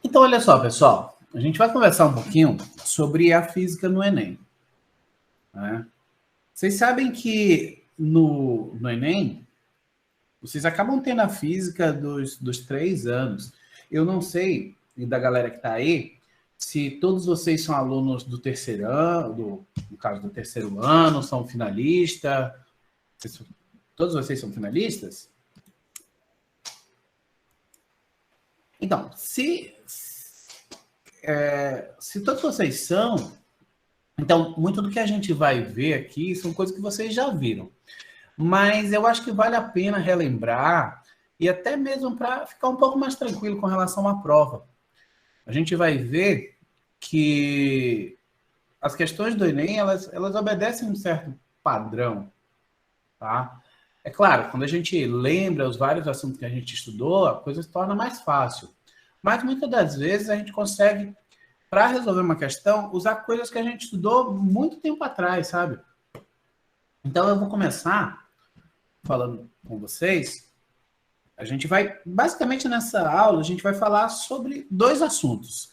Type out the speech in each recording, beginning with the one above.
Então, olha só, pessoal. A gente vai conversar um pouquinho sobre a física no Enem. Né? Vocês sabem que no Enem, vocês acabam tendo a física dos 3 anos. Eu não sei, e da galera que está aí, se todos vocês são alunos do terceiro ano, no caso do terceiro ano, são finalistas. Todos vocês são finalistas? Então, se todos vocês são, então, muito do que a gente vai ver aqui são coisas que vocês já viram. Mas eu acho que vale a pena relembrar e até mesmo para ficar um pouco mais tranquilo com relação à prova. A gente vai ver que as questões do Enem, elas obedecem um certo padrão, tá? É claro, quando a gente lembra os vários assuntos que a gente estudou, a coisa se torna mais fácil. Mas muitas das vezes a gente consegue, para resolver uma questão, usar coisas que a gente estudou muito tempo atrás, sabe? Então eu vou começar falando com vocês. A gente vai, basicamente nessa aula, a gente vai falar sobre dois assuntos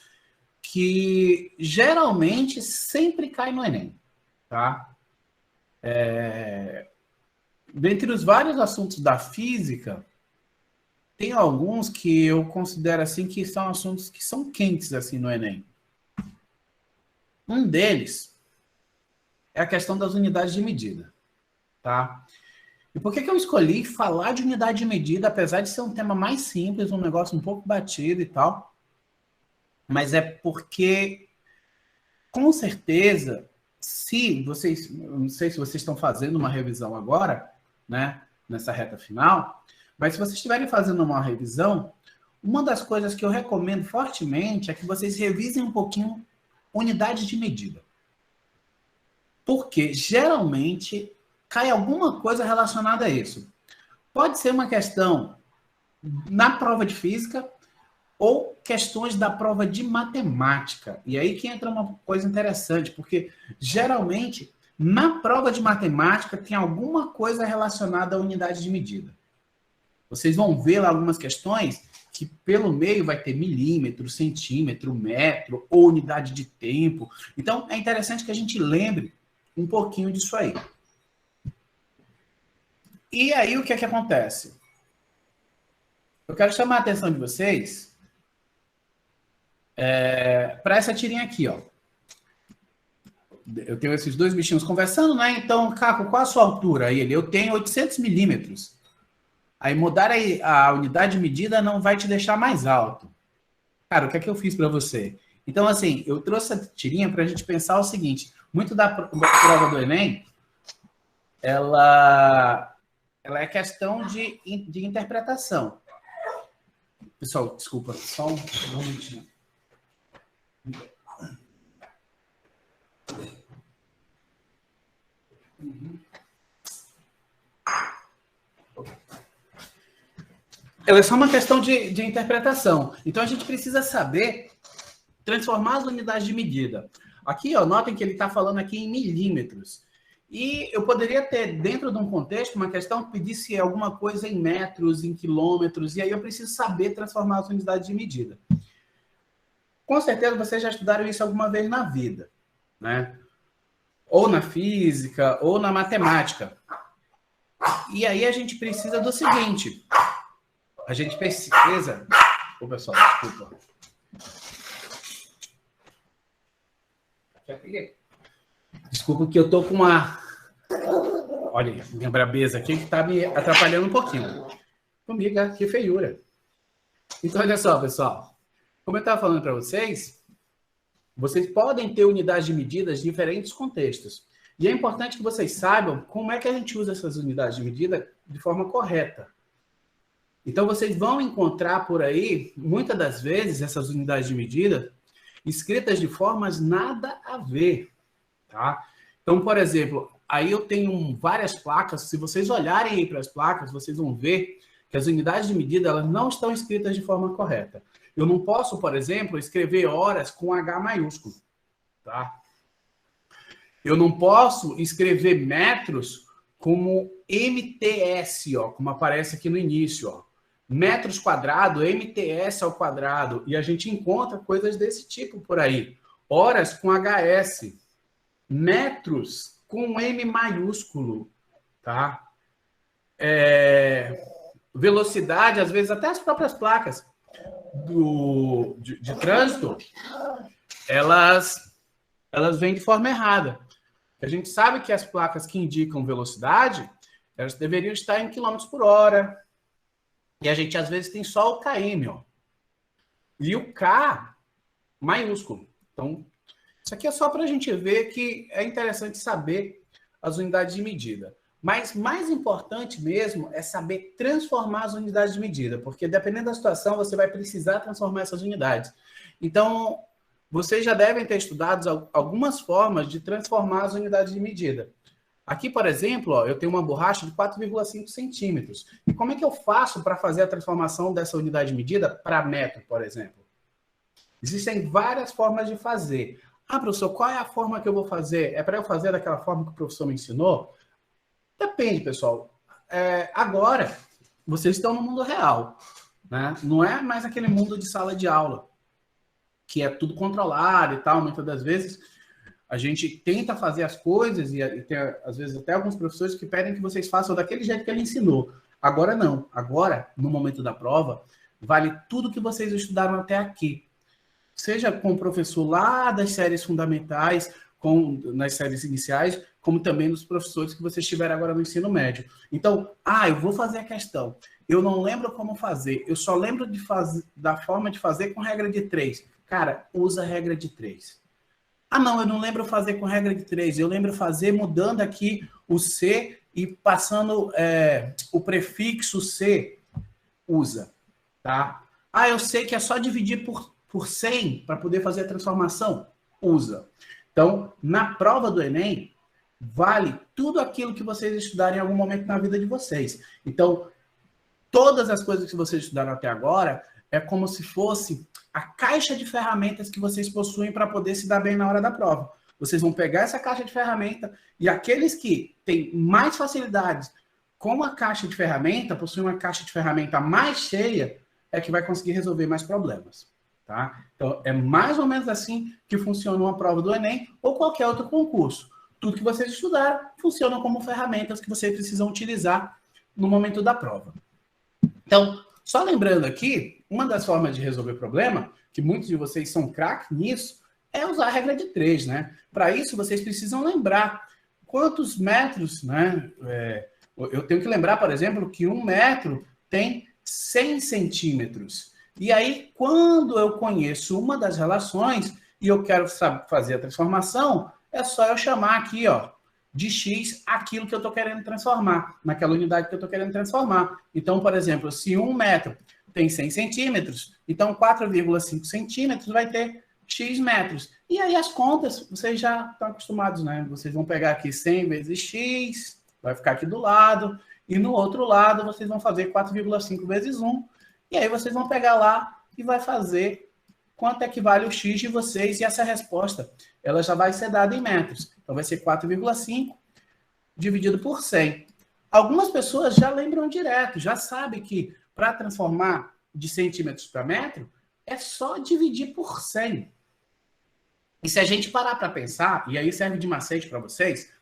que geralmente sempre caem no Enem, tá? Dentre os vários assuntos da física, tem alguns que eu considero assim que são assuntos que são quentes assim no Enem. Um deles é a questão das unidades de medida, tá? E por que eu escolhi falar de unidade de medida, apesar de ser um tema mais simples, um negócio um pouco batido e tal? Mas é porque, com certeza, se vocês, não sei se vocês estão fazendo uma revisão agora, né, nessa reta final, mas se vocês estiverem fazendo uma revisão, uma das coisas que eu recomendo fortemente é que vocês revisem um pouquinho unidade de medida. Porque, geralmente, cai alguma coisa relacionada a isso. Pode ser uma questão na prova de física ou questões da prova de matemática. E aí que entra uma coisa interessante, porque geralmente na prova de matemática tem alguma coisa relacionada à unidade de medida. Vocês vão ver lá algumas questões que pelo meio vai ter milímetro, centímetro, metro ou unidade de tempo. Então é interessante que a gente lembre um pouquinho disso aí. E aí, o que é que acontece? Eu quero chamar a atenção de vocês para essa tirinha aqui, ó. Eu tenho esses dois bichinhos conversando, né? Então, Caco, qual a sua altura? Aí ele, eu tenho 800 milímetros. Aí, mudar a unidade de medida não vai te deixar mais alto. Cara, o que é que eu fiz para você? Então, assim, eu trouxe essa tirinha para a gente pensar o seguinte. Muito da prova do Enem, ela é questão de interpretação. Pessoal, desculpa, só um momentinho. Ela é só uma questão de interpretação. Então, a gente precisa saber transformar as unidades de medida. Aqui, ó, notem que ele está falando aqui em milímetros. E eu poderia ter, dentro de um contexto, uma questão que pedisse alguma coisa em metros, em quilômetros, e aí eu preciso saber transformar as unidades de medida. Com certeza vocês já estudaram isso alguma vez na vida, né? Ou na física, ou na matemática. E aí a gente precisa do seguinte. A gente precisa... Ô, pessoal, desculpa. Desculpa que eu tô com uma... Olha, minha brabeza aqui que tá me atrapalhando um pouquinho. Comigo, que feiura. Então, olha só, pessoal. Como eu estava falando para vocês, vocês podem ter unidades de medidas em diferentes contextos. E é importante que vocês saibam como é que a gente usa essas unidades de medida de forma correta. Então, vocês vão encontrar por aí, muitas das vezes, essas unidades de medida escritas de formas nada a ver, tá? Então, por exemplo, aí eu tenho várias placas. Se vocês olharem aí para as placas, vocês vão ver que as unidades de medida elas não estão escritas de forma correta. Eu não posso, por exemplo, escrever horas com H maiúsculo, tá? Eu não posso escrever metros como MTS, ó, como aparece aqui no início, ó. metros quadrados, MTS ao quadrado, e a gente encontra coisas desse tipo por aí. Horas com HS, metros com M maiúsculo, tá? Velocidade, às vezes até as próprias placas de trânsito, elas vêm de forma errada. A gente sabe que as placas que indicam velocidade, elas deveriam estar em quilômetros por hora, e a gente às vezes tem só o km, ó. E o K maiúsculo. Então, isso aqui é só para a gente ver que é interessante saber as unidades de medida. Mas mais importante mesmo é saber transformar as unidades de medida, porque dependendo da situação, você vai precisar transformar essas unidades. Então, vocês já devem ter estudado algumas formas de transformar as unidades de medida. Aqui, por exemplo, ó, eu tenho uma borracha de 4,5 centímetros. E como é que eu faço para fazer a transformação dessa unidade de medida para metro, por exemplo? Existem várias formas de fazer. Ah, professor, qual é a forma que eu vou fazer? É para eu fazer daquela forma que o professor me ensinou? Depende, pessoal. Agora, vocês estão no mundo real, né? Não é mais aquele mundo de sala de aula, que é tudo controlado e tal. Muitas das vezes, a gente tenta fazer as coisas e tem, às vezes, até alguns professores que pedem que vocês façam daquele jeito que ele ensinou. Agora, não. Agora, no momento da prova, vale tudo que vocês estudaram até aqui. Seja com o professor lá das séries fundamentais, nas séries iniciais, como também nos professores que vocês tiveram agora no ensino médio. Então, eu vou fazer a questão. Eu não lembro como fazer. Eu só lembro da forma de fazer com regra de 3. Cara, usa a regra de 3. Não, eu não lembro fazer com regra de 3. Eu lembro fazer mudando aqui o C e passando o prefixo C. Usa, tá? Eu sei que é só dividir por 100 para poder fazer a transformação. Usa. Então, na prova do Enem, vale tudo aquilo que vocês estudarem em algum momento na vida de vocês. Então, todas as coisas que vocês estudaram até agora é como se fosse a caixa de ferramentas que vocês possuem para poder se dar bem na hora da prova. Vocês vão pegar essa caixa de ferramenta e aqueles que têm mais facilidades com a caixa de ferramenta, possuem uma caixa de ferramenta mais cheia, é que vai conseguir resolver mais problemas. Tá? Então, é mais ou menos assim que funciona uma prova do Enem ou qualquer outro concurso. Tudo que vocês estudaram funciona como ferramentas que vocês precisam utilizar no momento da prova. Então, só lembrando aqui, uma das formas de resolver problema, que muitos de vocês são craques nisso, é usar a regra de 3, né? Para isso, vocês precisam lembrar quantos metros, né? Eu tenho que lembrar, por exemplo, que 1 metro tem 100 centímetros. E aí, quando eu conheço uma das relações e eu quero fazer a transformação, é só eu chamar aqui, ó, de x aquilo que eu estou querendo transformar, naquela unidade que eu estou querendo transformar. Então, por exemplo, se 1 metro tem 100 centímetros, então 4,5 centímetros vai ter x metros. E aí as contas, vocês já estão acostumados, né? Vocês vão pegar aqui 100 vezes x, vai ficar aqui do lado, e no outro lado vocês vão fazer 4,5 vezes 1, e aí vocês vão pegar lá e vai fazer quanto é que vale o x de vocês, e essa resposta ela já vai ser dada em metros. Então vai ser 4,5 dividido por 100. Algumas pessoas já lembram direto, já sabem que para transformar de centímetros para metro, é só dividir por 100. E se a gente parar para pensar, e aí serve de macete para vocês,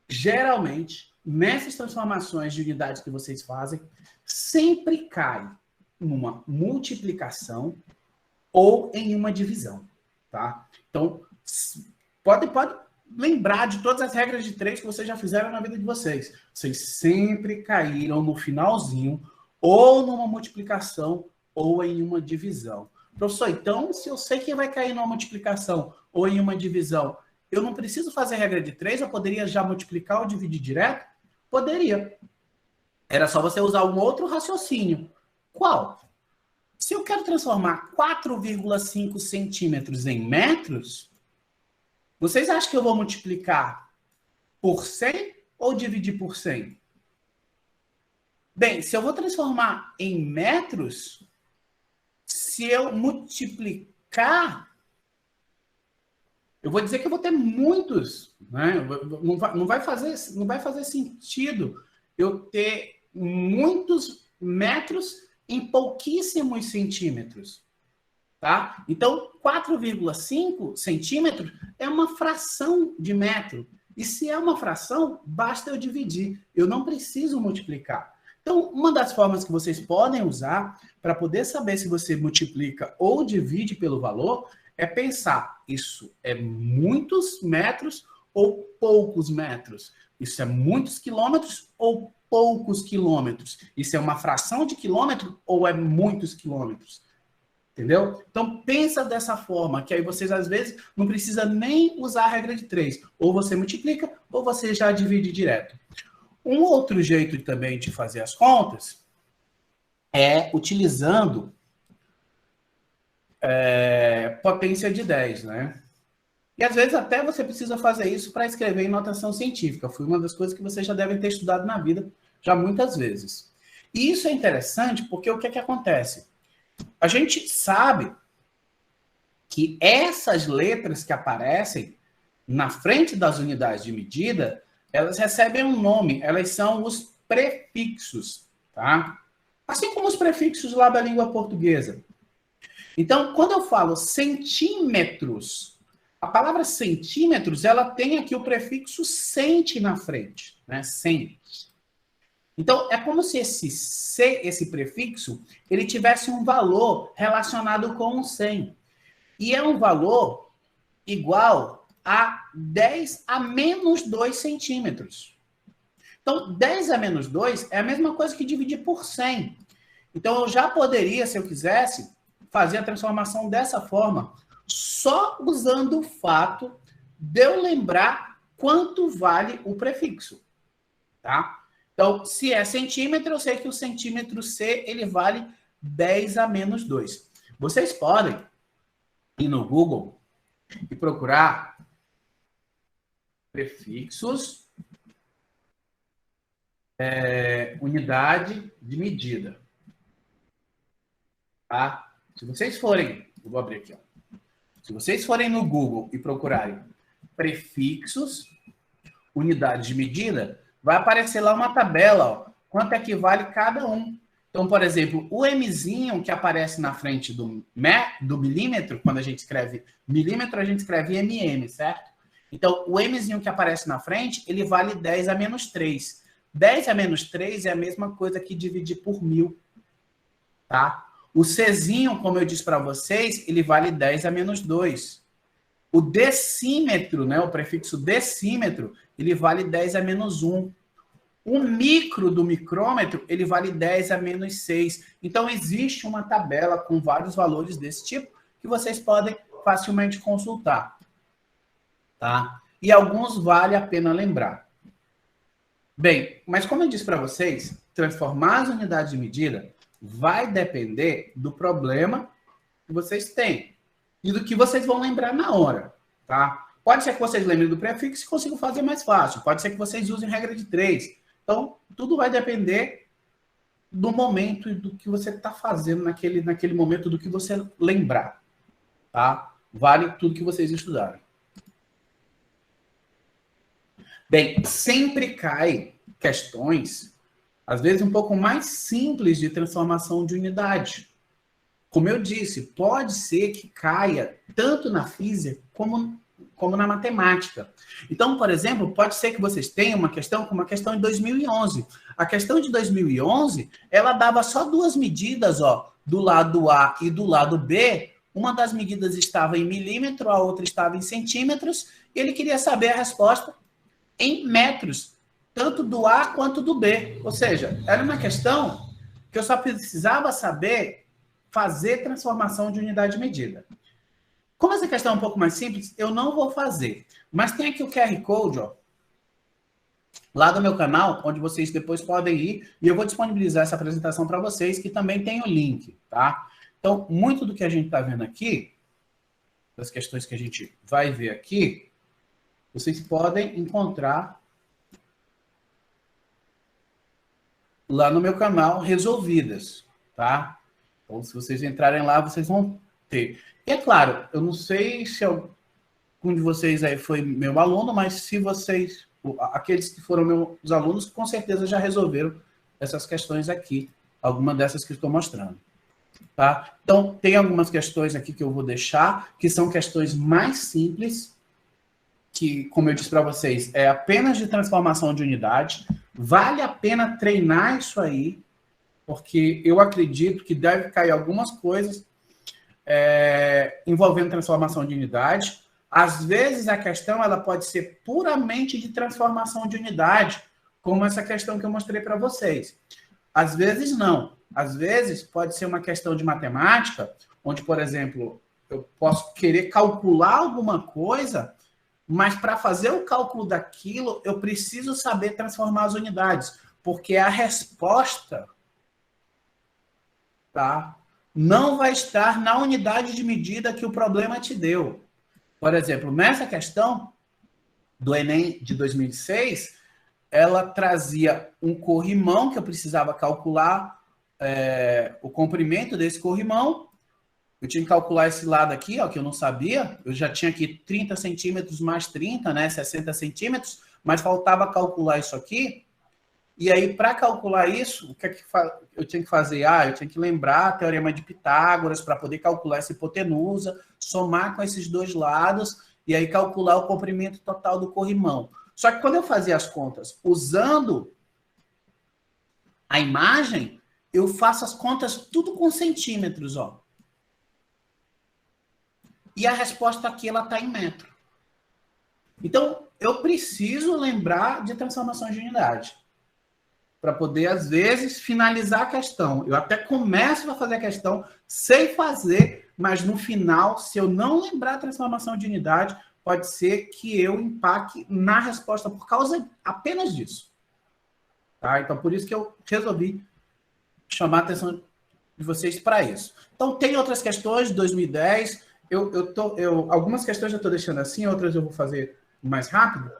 geralmente, nessas transformações de unidades que vocês fazem, sempre cai numa multiplicação ou em uma divisão, tá? Então, pode lembrar de todas as regras de 3 que vocês já fizeram na vida de vocês. Vocês sempre caíram no finalzinho, ou numa multiplicação, ou em uma divisão. Professor, então, se eu sei que vai cair numa multiplicação ou em uma divisão, eu não preciso fazer regra de 3, eu poderia já multiplicar ou dividir direto? Poderia. Era só você usar um outro raciocínio. Qual? Se eu quero transformar 4,5 centímetros em metros, vocês acham que eu vou multiplicar por 100 ou dividir por 100? Bem, se eu vou transformar em metros, se eu multiplicar, eu vou dizer que eu vou ter muitos, né? Não vai fazer sentido eu ter muitos metros em pouquíssimos centímetros. Tá? Então, 4,5 centímetros é uma fração de metro. E se é uma fração, basta eu dividir. Eu não preciso multiplicar. Então, uma das formas que vocês podem usar para poder saber se você multiplica ou divide pelo valor é pensar, isso é muitos metros ou poucos metros? Isso é muitos quilômetros ou poucos quilômetros? Isso é uma fração de quilômetro ou é muitos quilômetros? Entendeu? Então, pensa dessa forma, que aí vocês, às vezes, não precisa nem usar a regra de 3. Ou você multiplica, ou você já divide direto. Um outro jeito também de fazer as contas é utilizando potência de 10, né? E, às vezes, até você precisa fazer isso para escrever em notação científica. Foi uma das coisas que vocês já devem ter estudado na vida, já muitas vezes. E isso é interessante porque o que é que acontece? A gente sabe que essas letras que aparecem na frente das unidades de medida, elas recebem um nome, elas são os prefixos, tá? Assim como os prefixos lá da língua portuguesa. Então, quando eu falo centímetros, a palavra centímetros, ela tem aqui o prefixo cente na frente, né? Cente. Então, é como se esse prefixo, ele tivesse um valor relacionado com o 100. E é um valor igual a 10 a menos 2 centímetros. Então, 10 a menos 2 é a mesma coisa que dividir por 100. Então, eu já poderia, se eu quisesse, fazer a transformação dessa forma, só usando o fato de eu lembrar quanto vale o prefixo, tá? Então, se é centímetro, eu sei que o centímetro C, ele vale 10 a menos 2. Vocês podem ir no Google e procurar prefixos, unidade de medida. Tá? Se vocês forem, eu vou abrir aqui, ó. Se vocês forem no Google e procurarem prefixos, unidade de medida, vai aparecer lá uma tabela, ó, quanto é que vale cada um. Então, por exemplo, o Mzinho que aparece na frente do milímetro, quando a gente escreve milímetro, a gente escreve mm, certo? Então, o Mzinho que aparece na frente, ele vale 10 a menos 3. 10 a menos 3 é a mesma coisa que dividir por 1000, tá? O Czinho, como eu disse para vocês, ele vale 10 a menos 2. O decímetro, né, o prefixo decímetro, ele vale 10 a menos 1. O micro do micrômetro, ele vale 10 a menos 6. Então, existe uma tabela com vários valores desse tipo que vocês podem facilmente consultar. Tá? E alguns vale a pena lembrar. Bem, mas como eu disse para vocês, transformar as unidades de medida vai depender do problema que vocês têm e do que vocês vão lembrar na hora, tá? Pode ser que vocês lembrem do prefixo e consigam fazer mais fácil. Pode ser que vocês usem regra de 3. Então, tudo vai depender do momento e do que você está fazendo naquele momento, do que você lembrar, tá? Vale tudo que vocês estudaram. Bem, sempre cai questões, às vezes um pouco mais simples de transformação de unidade. Como eu disse, pode ser que caia tanto na física como na matemática. Então, por exemplo, pode ser que vocês tenham uma questão como a questão de 2011. A questão de 2011, ela dava só duas medidas, ó, do lado A e do lado B. Uma das medidas estava em milímetro, a outra estava em centímetros, e ele queria saber a resposta em metros, tanto do A quanto do B. Ou seja, era uma questão que eu só precisava saber fazer transformação de unidade de medida. Como essa questão é um pouco mais simples, eu não vou fazer. Mas tem aqui o QR Code, ó, lá do meu canal, onde vocês depois podem ir, e eu vou disponibilizar essa apresentação para vocês, que também tem o link, tá? Então, muito do que a gente está vendo aqui, das questões que a gente vai ver aqui, vocês podem encontrar lá no meu canal resolvidas, tá? Então, se vocês entrarem lá, vocês vão ter. E é claro, eu não sei se algum de vocês aí foi meu aluno, mas se aqueles que foram meus alunos, com certeza já resolveram essas questões aqui alguma dessas que eu estou mostrando. Tá? Então, tem algumas questões aqui que eu vou deixar, que são questões mais simples, que, como eu disse para vocês, é apenas de transformação de unidade. Vale a pena treinar isso aí, porque eu acredito que deve cair algumas coisas envolvendo transformação de unidade. Às vezes, a questão ela pode ser puramente de transformação de unidade, como essa questão que eu mostrei para vocês. Às vezes, não. Às vezes, pode ser uma questão de matemática, onde, por exemplo, eu posso querer calcular alguma coisa, mas para fazer o cálculo daquilo, eu preciso saber transformar as unidades, porque a resposta, tá, não vai estar na unidade de medida que o problema te deu. Por exemplo, nessa questão do Enem de 2006, ela trazia um corrimão que eu precisava calcular o comprimento desse corrimão. Eu tinha que calcular esse lado aqui, ó, que eu não sabia. Eu já tinha aqui 30 centímetros mais 30, né, 60 centímetros, mas faltava calcular isso aqui. E aí, para calcular isso, o que é que eu tinha que fazer? Eu tinha que lembrar a teorema de Pitágoras para poder calcular essa hipotenusa, somar com esses dois lados e aí calcular o comprimento total do corrimão. Só que quando eu fazia as contas usando a imagem, eu faço as contas tudo com centímetros, ó. E a resposta aqui, ela está em metro. Então, eu preciso lembrar de transformação de unidade para poder, às vezes, finalizar a questão. Eu até começo a fazer a questão, sei fazer, mas no final, se eu não lembrar a transformação de unidade, pode ser que eu empaque na resposta por causa apenas disso. Tá? Então, por isso que eu resolvi chamar a atenção de vocês para isso. Então, tem outras questões de 2010. Algumas questões eu estou deixando assim, outras eu vou fazer mais rápido,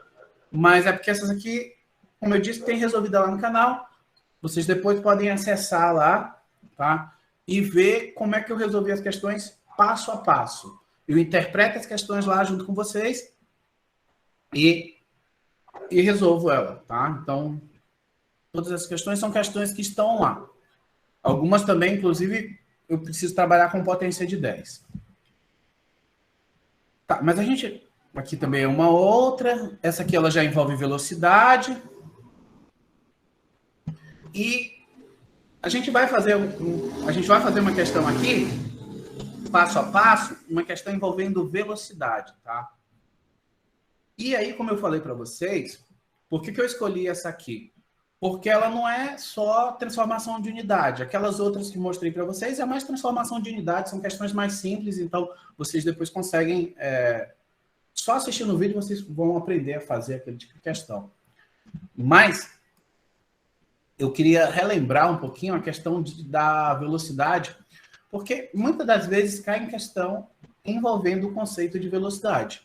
mas é porque essas aqui, como eu disse, tem resolvida lá no canal. Vocês depois podem acessar lá, tá? E ver como é que eu resolvi as questões passo a passo. Eu interpreto as questões lá junto com vocês e resolvo ela, tá? Então, todas as questões são questões que estão lá. Algumas também, inclusive, eu preciso trabalhar com potência de 10. Tá, mas a gente... Aqui também é uma outra. Essa aqui ela já envolve velocidade. E a gente vai fazer uma questão aqui, passo a passo, uma questão envolvendo velocidade, tá? E aí, como eu falei para vocês, por que eu escolhi essa aqui? Porque ela não é só transformação de unidade. Aquelas outras que mostrei para vocês é mais transformação de unidade, são questões mais simples, então vocês depois conseguem... Só assistindo o vídeo vocês vão aprender a fazer aquele tipo de questão. Mas eu queria relembrar um pouquinho a questão da velocidade, porque muitas das vezes cai em questão envolvendo o conceito de velocidade.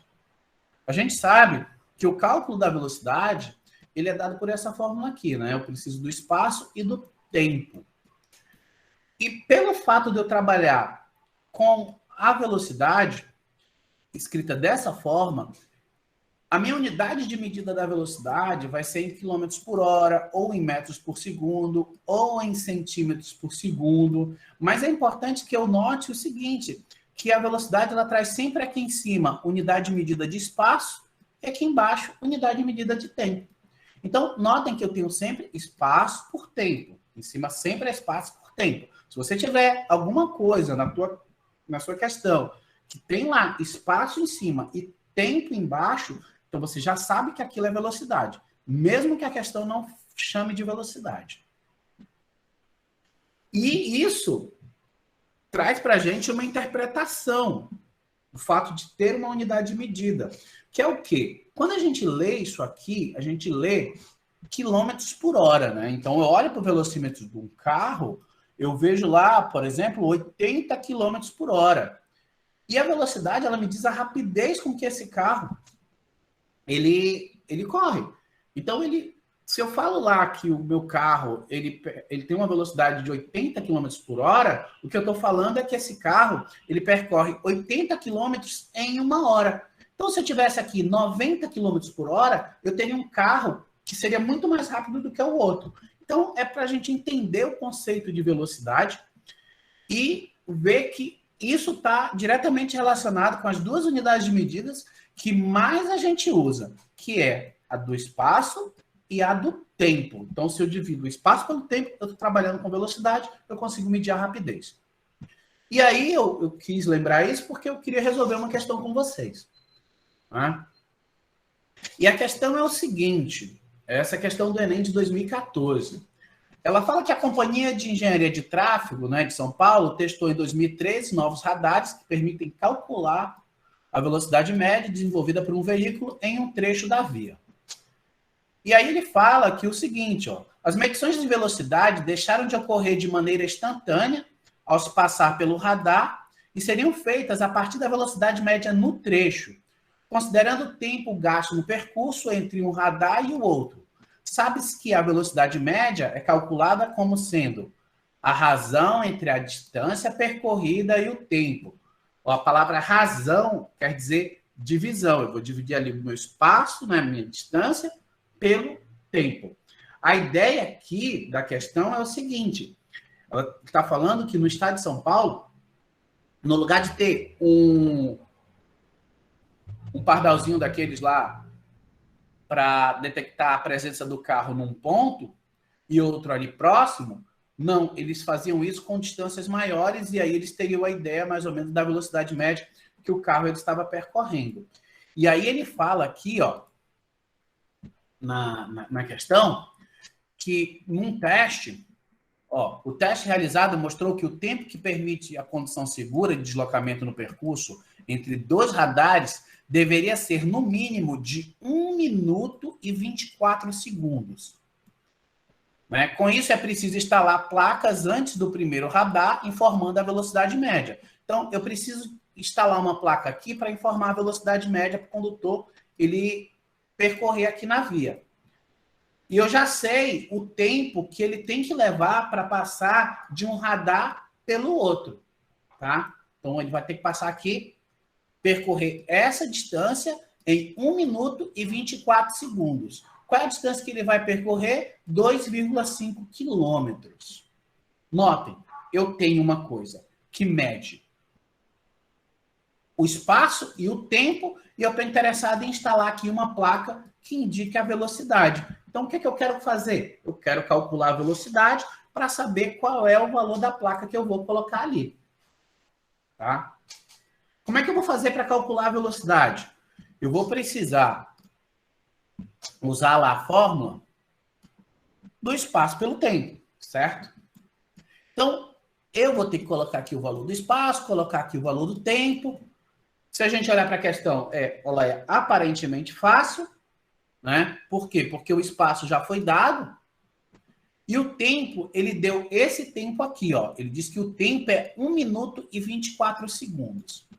A gente sabe que o cálculo da velocidade ele é dado por essa fórmula aqui, né? Eu preciso do espaço e do tempo. E pelo fato de eu trabalhar com a velocidade escrita dessa forma, a minha unidade de medida da velocidade vai ser em quilômetros por hora, ou em metros por segundo, ou em centímetros por segundo. Mas é importante que eu note o seguinte, que a velocidade ela traz sempre aqui em cima unidade de medida de espaço e aqui embaixo unidade de medida de tempo. Então, notem que eu tenho sempre espaço por tempo. Em cima sempre é espaço por tempo. Se você tiver alguma coisa na sua questão que tem lá espaço em cima e tempo embaixo, então você já sabe que aquilo é velocidade, mesmo que a questão não chame de velocidade. E isso traz para a gente uma interpretação, o fato de ter uma unidade de medida, que é o quê? Quando a gente lê isso aqui, a gente lê quilômetros por hora, né? Então eu olho para o velocímetro de um carro, eu vejo lá, por exemplo, 80 quilômetros por hora. E a velocidade, ela me diz a rapidez com que esse carro ele corre. Então, se eu falo lá que o meu carro ele tem uma velocidade de 80 km por hora, o que eu estou falando é que esse carro ele percorre 80 km em 1 hora. Então, se eu tivesse aqui 90 km por hora, eu teria um carro que seria muito mais rápido do que o outro. Então, é para a gente entender o conceito de velocidade e ver que isso está diretamente relacionado com as duas unidades de medidas que mais a gente usa, que é a do espaço e a do tempo. Então, se eu divido o espaço pelo tempo, eu estou trabalhando com velocidade, eu consigo medir a rapidez. E aí eu quis lembrar isso porque eu queria resolver uma questão com vocês. Tá? E a questão é o seguinte, essa questão do Enem de 2014. Ela fala que a Companhia de Engenharia de Tráfego, né, de São Paulo, testou em 2013 novos radares que permitem calcular a velocidade média desenvolvida por um veículo em um trecho da via. E aí ele fala aqui o seguinte, ó, as medições de velocidade deixaram de ocorrer de maneira instantânea ao se passar pelo radar e seriam feitas a partir da velocidade média no trecho, considerando o tempo gasto no percurso entre um radar e o outro. Sabe-se que a velocidade média é calculada como sendo a razão entre a distância percorrida e o tempo. A palavra razão quer dizer divisão. Eu vou dividir ali o meu espaço, né, minha distância, pelo tempo. A ideia aqui da questão é o seguinte. Ela está falando que no estado de São Paulo, no lugar de ter um pardalzinho daqueles lá para detectar a presença do carro num ponto e outro ali próximo, não, eles faziam isso com distâncias maiores e aí eles teriam a ideia mais ou menos da velocidade média que o carro ele estava percorrendo. E aí ele fala aqui, ó, na questão, que num teste, ó, o teste realizado mostrou que o tempo que permite a condição segura de deslocamento no percurso entre dois radares deveria ser, no mínimo, de 1 minuto e 24 segundos. Né? Com isso, é preciso instalar placas antes do primeiro radar, informando a velocidade média. Então, eu preciso instalar uma placa aqui para informar a velocidade média para o condutor ele percorrer aqui na via. E eu já sei o tempo que ele tem que levar para passar de um radar pelo outro. Tá? Então, ele vai ter que passar aqui, percorrer essa distância em 1 minuto e 24 segundos. Qual é a distância que ele vai percorrer? 2,5 quilômetros. Notem, eu tenho uma coisa que mede o espaço e o tempo, e eu estou interessado em instalar aqui uma placa que indique a velocidade. Então, o que eu quero fazer? Eu quero calcular a velocidade para saber qual é o valor da placa que eu vou colocar ali. Tá? Como é que eu vou fazer para calcular a velocidade? Eu vou precisar usar lá a fórmula do espaço pelo tempo, certo? Então, eu vou ter que colocar aqui o valor do espaço, colocar aqui o valor do tempo. Se a gente olhar para a questão, ela é aparentemente fácil, né? Por quê? Porque o espaço já foi dado e o tempo, ele deu esse tempo aqui, ó. Ele diz que o tempo é 1 minuto e 24 segundos.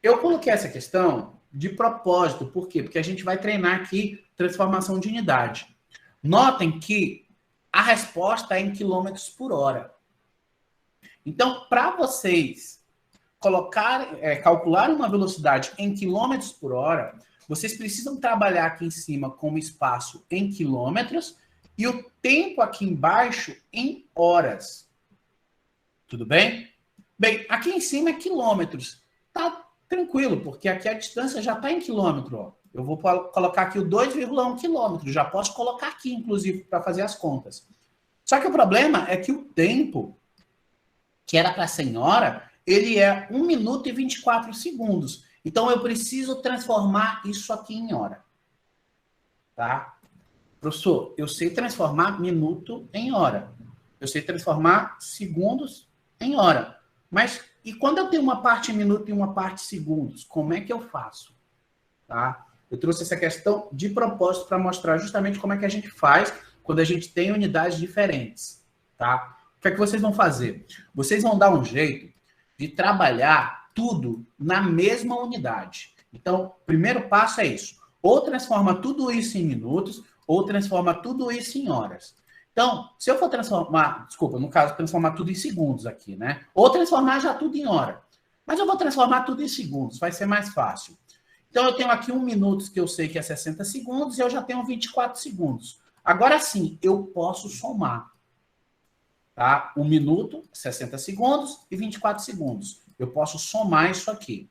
Eu coloquei essa questão de propósito, por quê? Porque a gente vai treinar aqui transformação de unidade. Notem que a resposta é em quilômetros por hora. Então, para vocês calcular uma velocidade em quilômetros por hora, vocês precisam trabalhar aqui em cima com o espaço em quilômetros e o tempo aqui embaixo em horas. Tudo bem? Bem, aqui em cima é quilômetros. Tá tranquilo, porque aqui a distância já está em quilômetro. Ó. Eu vou colocar aqui o 2,1 quilômetro. Já posso colocar aqui, inclusive, para fazer as contas. Só que o problema é que o tempo, que era para 100 horas, ele é 1 minuto e 24 segundos. Então, eu preciso transformar isso aqui em hora. Tá? Professor, eu sei transformar minuto em hora. Eu sei transformar segundos em hora. Mas, e quando eu tenho uma parte em minuto e uma parte em segundos, como é que eu faço? Tá? Eu trouxe essa questão de propósito para mostrar justamente como é que a gente faz quando a gente tem unidades diferentes. Tá? O que é que vocês vão fazer? Vocês vão dar um jeito de trabalhar tudo na mesma unidade. Então, o primeiro passo é isso. Ou transforma tudo isso em minutos, ou transforma tudo isso em horas. Então, se eu for transformar, desculpa, no caso, transformar tudo em segundos aqui, né? Ou transformar já tudo em hora. Mas eu vou transformar tudo em segundos, vai ser mais fácil. Então, eu tenho aqui 1 minuto, que eu sei que é 60 segundos, e eu já tenho 24 segundos. Agora sim, eu posso somar. Tá? 1 minuto, 60 segundos e 24 segundos. Eu posso somar isso aqui.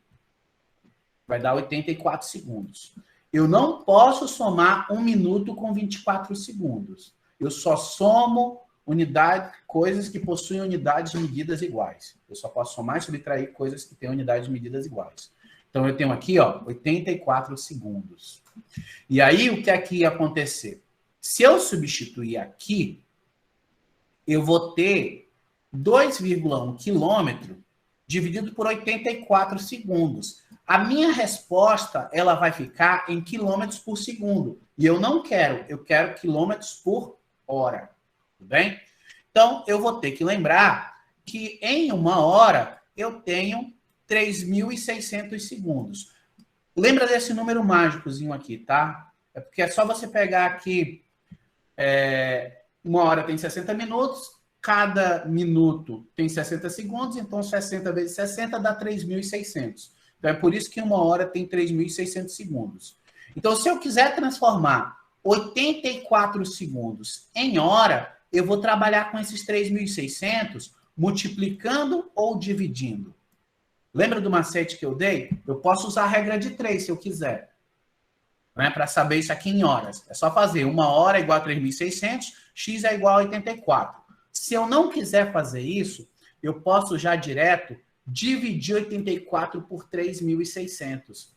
Vai dar 84 segundos. Eu não posso somar 1 minuto com 24 segundos. Eu só somo coisas que possuem unidades de medidas iguais. Eu só posso somar e subtrair coisas que têm unidades de medidas iguais. Então, eu tenho aqui, ó, 84 segundos. E aí, o que é que ia acontecer? Se eu substituir aqui, eu vou ter 2,1 quilômetro dividido por 84 segundos. A minha resposta, ela vai ficar em quilômetros por segundo. E eu não quero, eu quero quilômetros por hora. Tudo bem? Então, eu vou ter que lembrar que em 1 hora eu tenho 3.600 segundos. Lembra desse número mágicozinho aqui, tá? É porque é só você pegar aqui, 1 hora tem 60 minutos, cada minuto tem 60 segundos, então 60 vezes 60 dá 3.600. Então é por isso que 1 hora tem 3.600 segundos. Então, se eu quiser transformar 84 segundos em hora, eu vou trabalhar com esses 3.600 multiplicando ou dividindo. Lembra do macete que eu dei? Eu posso usar a regra de 3 se eu quiser. Né, para saber isso aqui em horas. É só fazer 1 hora igual a 3.600, x é igual a 84. Se eu não quiser fazer isso, eu posso já direto dividir 84 por 3.600.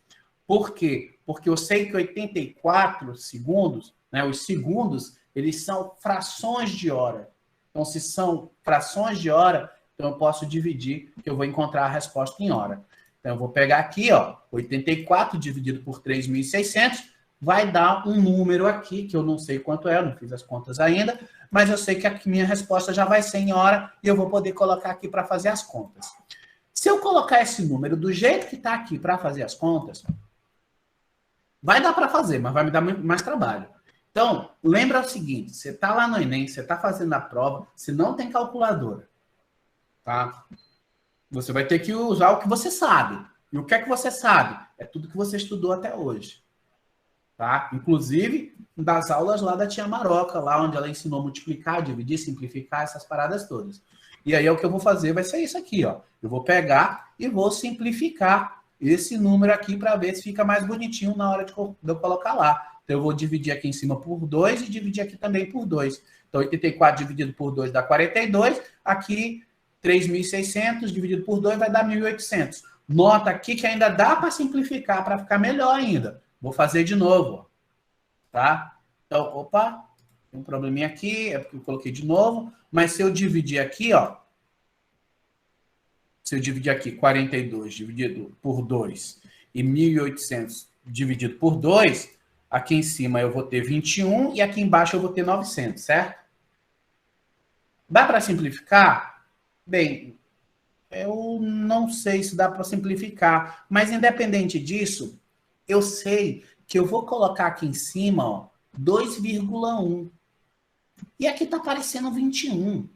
Por quê? Porque eu sei que 84 segundos, né, os segundos, eles são frações de hora. Então, se são frações de hora, então eu posso dividir, que eu vou encontrar a resposta em hora. Então, eu vou pegar aqui, ó, 84 dividido por 3.600, vai dar um número aqui, que eu não sei quanto é, eu não fiz as contas ainda, mas eu sei que a minha resposta já vai ser em hora e eu vou poder colocar aqui para fazer as contas. Se eu colocar esse número do jeito que está aqui para fazer as contas, vai dar para fazer, mas vai me dar muito mais trabalho. Então, lembra o seguinte, você está lá no Enem, você está fazendo a prova, se não tem calculadora, tá? Você vai ter que usar o que você sabe. E o que é que você sabe? É tudo que você estudou até hoje. Tá? Inclusive, das aulas lá da tia Maroca, lá onde ela ensinou a multiplicar, dividir, simplificar, essas paradas todas. E aí, o que eu vou fazer vai ser isso aqui, ó. Eu vou pegar e vou simplificar esse número aqui para ver se fica mais bonitinho na hora de eu colocar lá. Então, eu vou dividir aqui em cima por 2 e dividir aqui também por 2. Então, 84 dividido por 2 dá 42. Aqui, 3.600 dividido por 2 vai dar 1.800. Nota aqui que ainda dá para simplificar, para ficar melhor ainda. Vou fazer de novo, tá? Então, opa, tem um probleminha aqui, é porque eu coloquei de novo. Mas se eu dividir aqui, ó. Se eu dividir aqui 42 dividido por 2 e 1.800 dividido por 2, aqui em cima eu vou ter 21 e aqui embaixo eu vou ter 900, certo? Dá para simplificar? Bem, eu não sei se dá para simplificar, mas independente disso, eu sei que eu vou colocar aqui em cima, ó, 2,1. E aqui está aparecendo 21.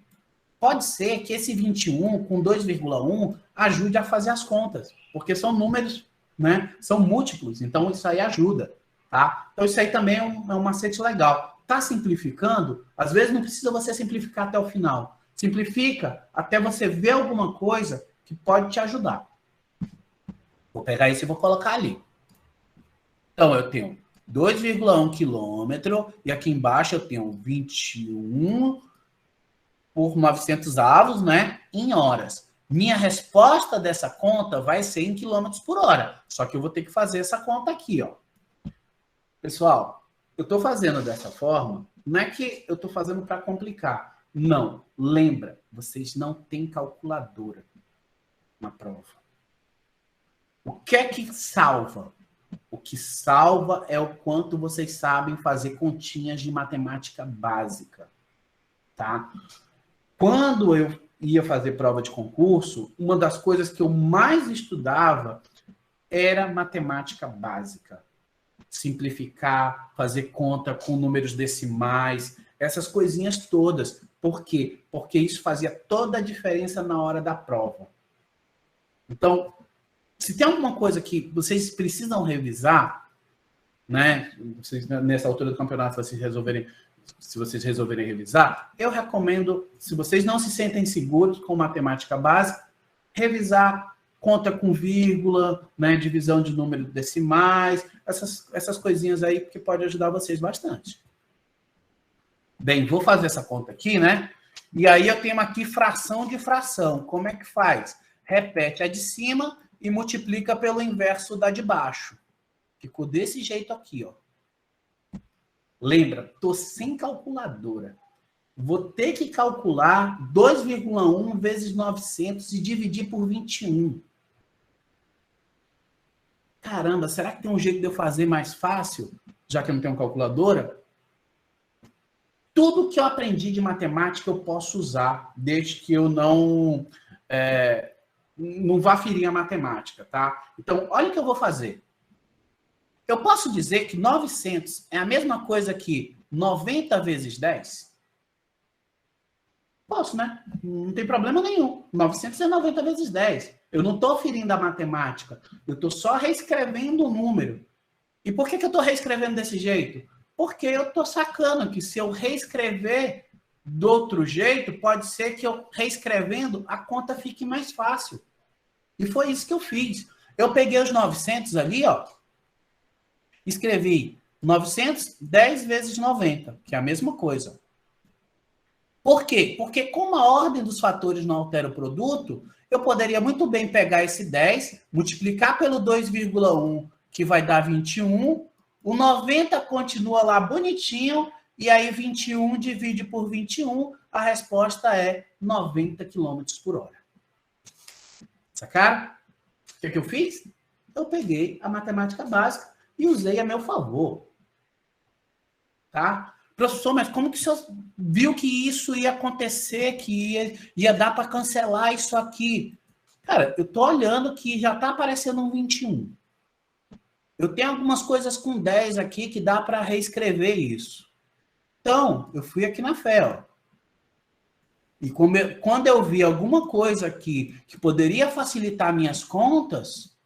Pode ser que esse 21 com 2,1 ajude a fazer as contas, porque são números, né? São múltiplos, então isso aí ajuda, tá? Então isso aí também é um macete legal. Tá simplificando? Às vezes não precisa você simplificar até o final. Simplifica até você ver alguma coisa que pode te ajudar. Vou pegar isso e vou colocar ali. Então, eu tenho 2,1 quilômetro e aqui embaixo eu tenho 21 por 900 avos, né, em horas. Minha resposta dessa conta vai ser em quilômetros por hora. Só que eu vou ter que fazer essa conta aqui, ó. Pessoal, eu estou fazendo dessa forma, não é que eu estou fazendo para complicar. Não, lembra, vocês não têm calculadora na prova. O que é que salva? O que salva é o quanto vocês sabem fazer continhas de matemática básica, tá? Quando eu ia fazer prova de concurso, uma das coisas que eu mais estudava era matemática básica. Simplificar, fazer conta com números decimais, essas coisinhas todas. Por quê? Porque isso fazia toda a diferença na hora da prova. Então, se tem alguma coisa que vocês precisam revisar, né? Vocês, nessa altura do campeonato, vocês resolverem se vocês resolverem revisar, eu recomendo, se vocês não se sentem seguros com matemática básica, revisar conta com vírgula, né, divisão de número decimais, essas coisinhas aí que pode ajudar vocês bastante. Bem, vou fazer essa conta aqui, né? E aí eu tenho aqui fração de fração. Como é que faz? Repete a de cima e multiplica pelo inverso da de baixo. Ficou desse jeito aqui, ó. Lembra, tô sem calculadora. Vou ter que calcular 2,1 vezes 900 e dividir por 21. Caramba, será que tem um jeito de eu fazer mais fácil, já que eu não tenho calculadora? Tudo que eu aprendi de matemática eu posso usar, desde que eu não vá ferir a matemática, tá? Então, olha o que eu vou fazer. Eu posso dizer que 900 é a mesma coisa que 90 vezes 10? Posso, né? Não tem problema nenhum. 900 é 90 vezes 10. Eu não estou ferindo a matemática. Eu estou só reescrevendo o número. E por que eu estou reescrevendo desse jeito? Porque eu estou sacando que se eu reescrever do outro jeito, pode ser que eu reescrevendo a conta fique mais fácil. E foi isso que eu fiz. Eu peguei os 900 ali, ó. Escrevi 910 vezes 90, que é a mesma coisa. Por quê? Porque como a ordem dos fatores não altera o produto, eu poderia muito bem pegar esse 10, multiplicar pelo 2,1, que vai dar 21, o 90 continua lá bonitinho, e aí 21 divide por 21, a resposta é 90 km por hora. Sacaram? O que eu fiz? Eu peguei a matemática básica e usei a meu favor. Tá? Professor, mas como que o senhor viu que isso ia acontecer, que ia dar para cancelar isso aqui? Cara, eu tô olhando que já tá aparecendo um 21. Eu tenho algumas coisas com 10 aqui que dá para reescrever isso. Então, eu fui aqui na fé, ó. E quando eu vi alguma coisa aqui que poderia facilitar minhas contas,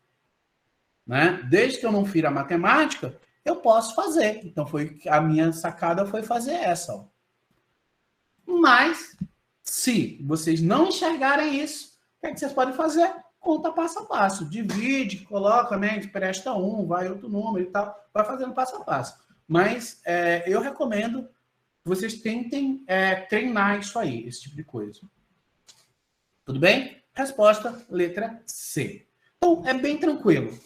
né, desde que eu não fira a matemática, eu posso fazer. Então, a minha sacada foi fazer essa. Ó. Mas, se vocês não enxergarem isso, o que é que vocês podem fazer? Conta passo a passo. Divide, coloca, né? Empresta um, vai outro número e tal. Vai fazendo passo a passo. Mas eu recomendo que vocês tentem treinar isso aí, esse tipo de coisa. Tudo bem? Resposta, letra C. Então, é bem tranquilo. O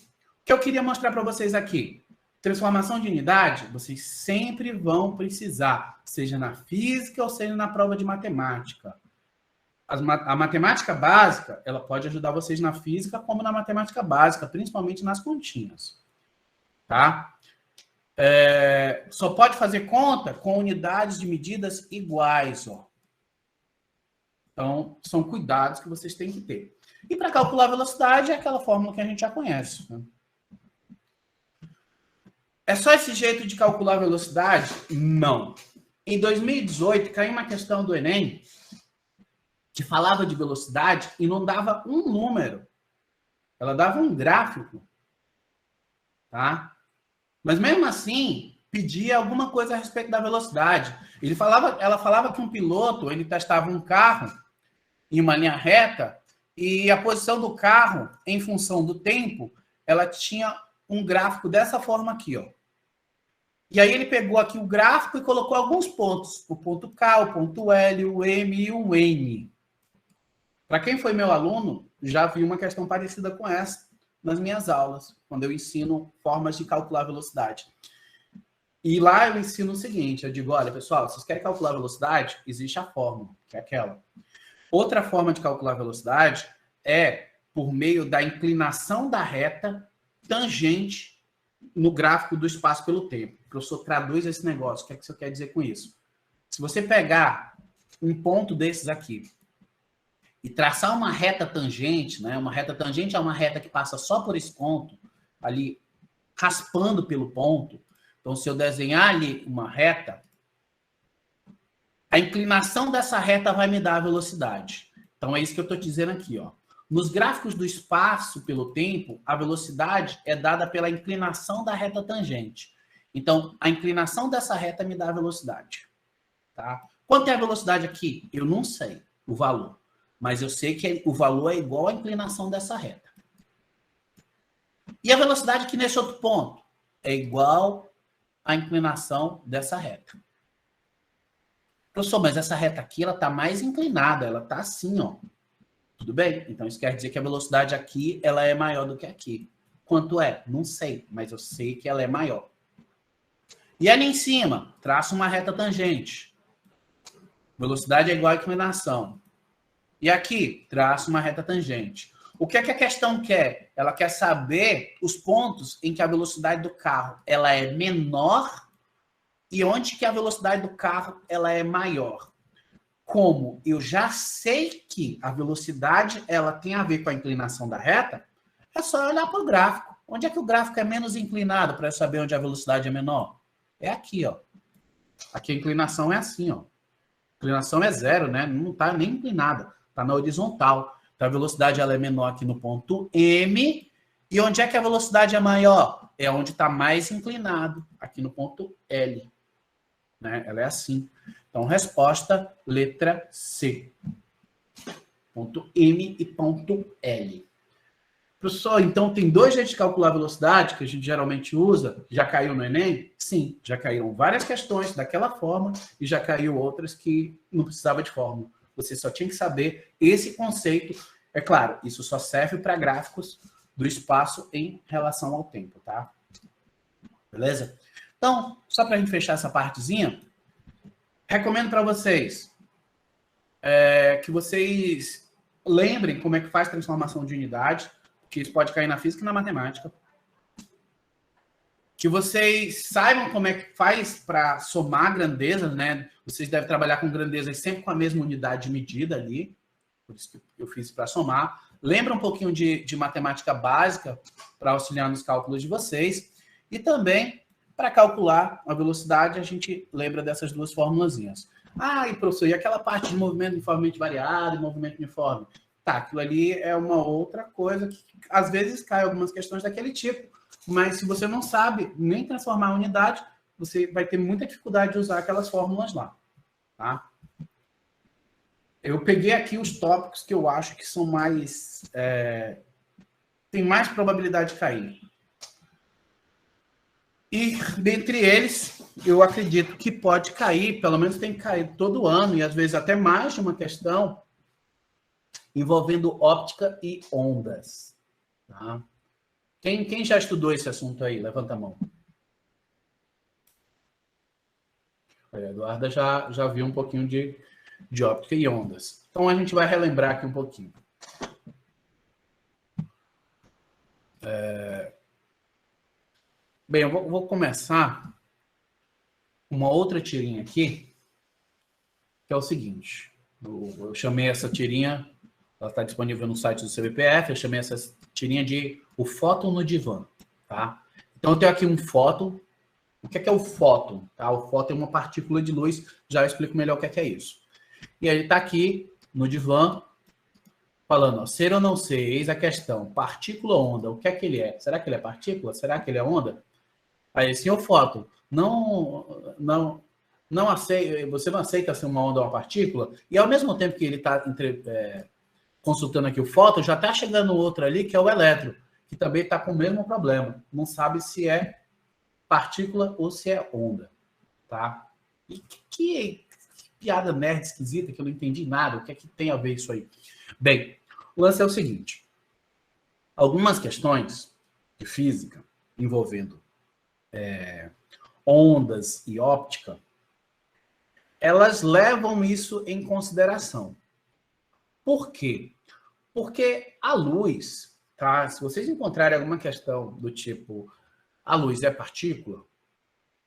que eu queria mostrar para vocês aqui. Transformação de unidade, vocês sempre vão precisar, seja na física ou seja na prova de matemática. A matemática básica, ela pode ajudar vocês na física como na matemática básica, principalmente nas continhas. Tá? Só pode fazer conta com unidades de medidas iguais. Ó. Então, são cuidados que vocês têm que ter. E para calcular a velocidade, é aquela fórmula que a gente já conhece. Né? É só esse jeito de calcular a velocidade? Não. Em 2018, caiu uma questão do Enem que falava de velocidade e não dava um número. Ela dava um gráfico. Tá? Mas mesmo assim, pedia alguma coisa a respeito da velocidade. Ela falava que um piloto, ele testava um carro em uma linha reta e a posição do carro, em função do tempo, ela tinha um gráfico dessa forma aqui, ó. E aí ele pegou aqui o gráfico e colocou alguns pontos. O ponto K, o ponto L, o M e o N. Para quem foi meu aluno, já vi uma questão parecida com essa nas minhas aulas, quando eu ensino formas de calcular a velocidade. E lá eu ensino o seguinte, eu digo, olha, pessoal, vocês querem calcular a velocidade? Existe a fórmula, que é aquela. Outra forma de calcular a velocidade é por meio da inclinação da reta tangente no gráfico do espaço pelo tempo. O professor traduz esse negócio. O que é que você quer dizer com isso? Se você pegar um ponto desses aqui e traçar uma reta tangente, né? Uma reta tangente é uma reta que passa só por esse ponto, ali raspando pelo ponto. Então, se eu desenhar ali uma reta, a inclinação dessa reta vai me dar a velocidade. Então, é isso que eu estou dizendo aqui, ó. Nos gráficos do espaço pelo tempo, a velocidade é dada pela inclinação da reta tangente. Então, a inclinação dessa reta me dá a velocidade. tá? Quanto é a velocidade aqui? Eu não sei o valor, mas eu sei que o valor é igual à inclinação dessa reta. E a velocidade aqui nesse outro ponto? É igual à inclinação dessa reta. Professor, mas essa reta aqui, ela está mais inclinada, ela está assim, ó. Tudo bem? Então, isso quer dizer que a velocidade aqui, ela é maior do que aqui. Quanto é? Não sei, mas eu sei que ela é maior. E ali em cima, traço uma reta tangente. Velocidade é igual à inclinação. E aqui, traço uma reta tangente. O que é que a questão quer? Ela quer saber os pontos em que a velocidade do carro ela é menor e onde que a velocidade do carro ela é maior. Como eu já sei que a velocidade ela tem a ver com a inclinação da reta, é só olhar para o gráfico. Onde é que o gráfico é menos inclinado para eu saber onde a velocidade é menor? É aqui, ó. Aqui a inclinação é assim, ó. A inclinação é zero, né? Não está nem inclinada, está na horizontal. Então a velocidade ela é menor aqui no ponto M. E onde é que a velocidade é maior? É onde está mais inclinado, aqui no ponto L. Né? Ela é assim. Então, resposta, letra C. Ponto M e ponto L. Professor, então tem dois jeitos de calcular a velocidade que a gente geralmente usa. Já caiu no Enem? Sim, já caíram várias questões daquela forma e já caiu outras que não precisava de fórmula. Você só tinha que saber esse conceito. É claro, isso só serve para gráficos do espaço em relação ao tempo, tá? Beleza? Então, só para a gente fechar essa partezinha, recomendo para vocês que vocês lembrem como é que faz transformação de unidade, que isso pode cair na física e na matemática. Que vocês saibam como é que faz para somar grandezas, né? Vocês devem trabalhar com grandezas sempre com a mesma unidade de medida ali. Por isso que eu fiz para somar. Lembra um pouquinho de matemática básica para auxiliar nos cálculos de vocês. E também, para calcular a velocidade, a gente lembra dessas duas formulazinhas. Ah, e professor, e aquela parte de movimento uniformemente variado e movimento uniforme? Tá, aquilo ali é uma outra coisa que às vezes cai algumas questões daquele tipo, mas se você não sabe nem transformar a unidade, você vai ter muita dificuldade de usar aquelas fórmulas lá, tá? Eu peguei aqui os tópicos que eu acho que são mais... tem mais probabilidade de cair. E, dentre eles, eu acredito que pode cair, pelo menos tem que cair todo ano, e às vezes até mais de uma questão, envolvendo óptica e ondas. Tá? Quem já estudou esse assunto aí? Levanta a mão. A Eduarda já viu um pouquinho de óptica e ondas. Então, a gente vai relembrar aqui um pouquinho. Bem, eu vou começar uma outra tirinha aqui, que é o seguinte. Eu chamei essa tirinha, ela está disponível no site do CBPF, eu chamei essa tirinha de o fóton no divã, tá? Então, eu tenho aqui um fóton. O que é o fóton? Tá? O fóton é uma partícula de luz, já eu explico melhor o que é isso. E aí ele está aqui no divã, falando, ó, ser ou não ser, eis a questão, partícula ou onda, o que é que ele é? Será que ele é partícula? Será que ele é onda? Aí, senhor fóton, não aceita, você não aceita ser uma onda ou uma partícula? E ao mesmo tempo que ele está consultando aqui o fóton, já está chegando outro ali, que é o elétron, que também está com o mesmo problema. Não sabe se é partícula ou se é onda, tá? E que piada nerd esquisita que eu não entendi nada. O que é que tem a ver isso aí? Bem, o lance é o seguinte. Algumas questões de física envolvendo ondas e óptica, elas levam isso em consideração. Por quê? Porque a luz, tá? Se vocês encontrarem alguma questão do tipo a luz é partícula?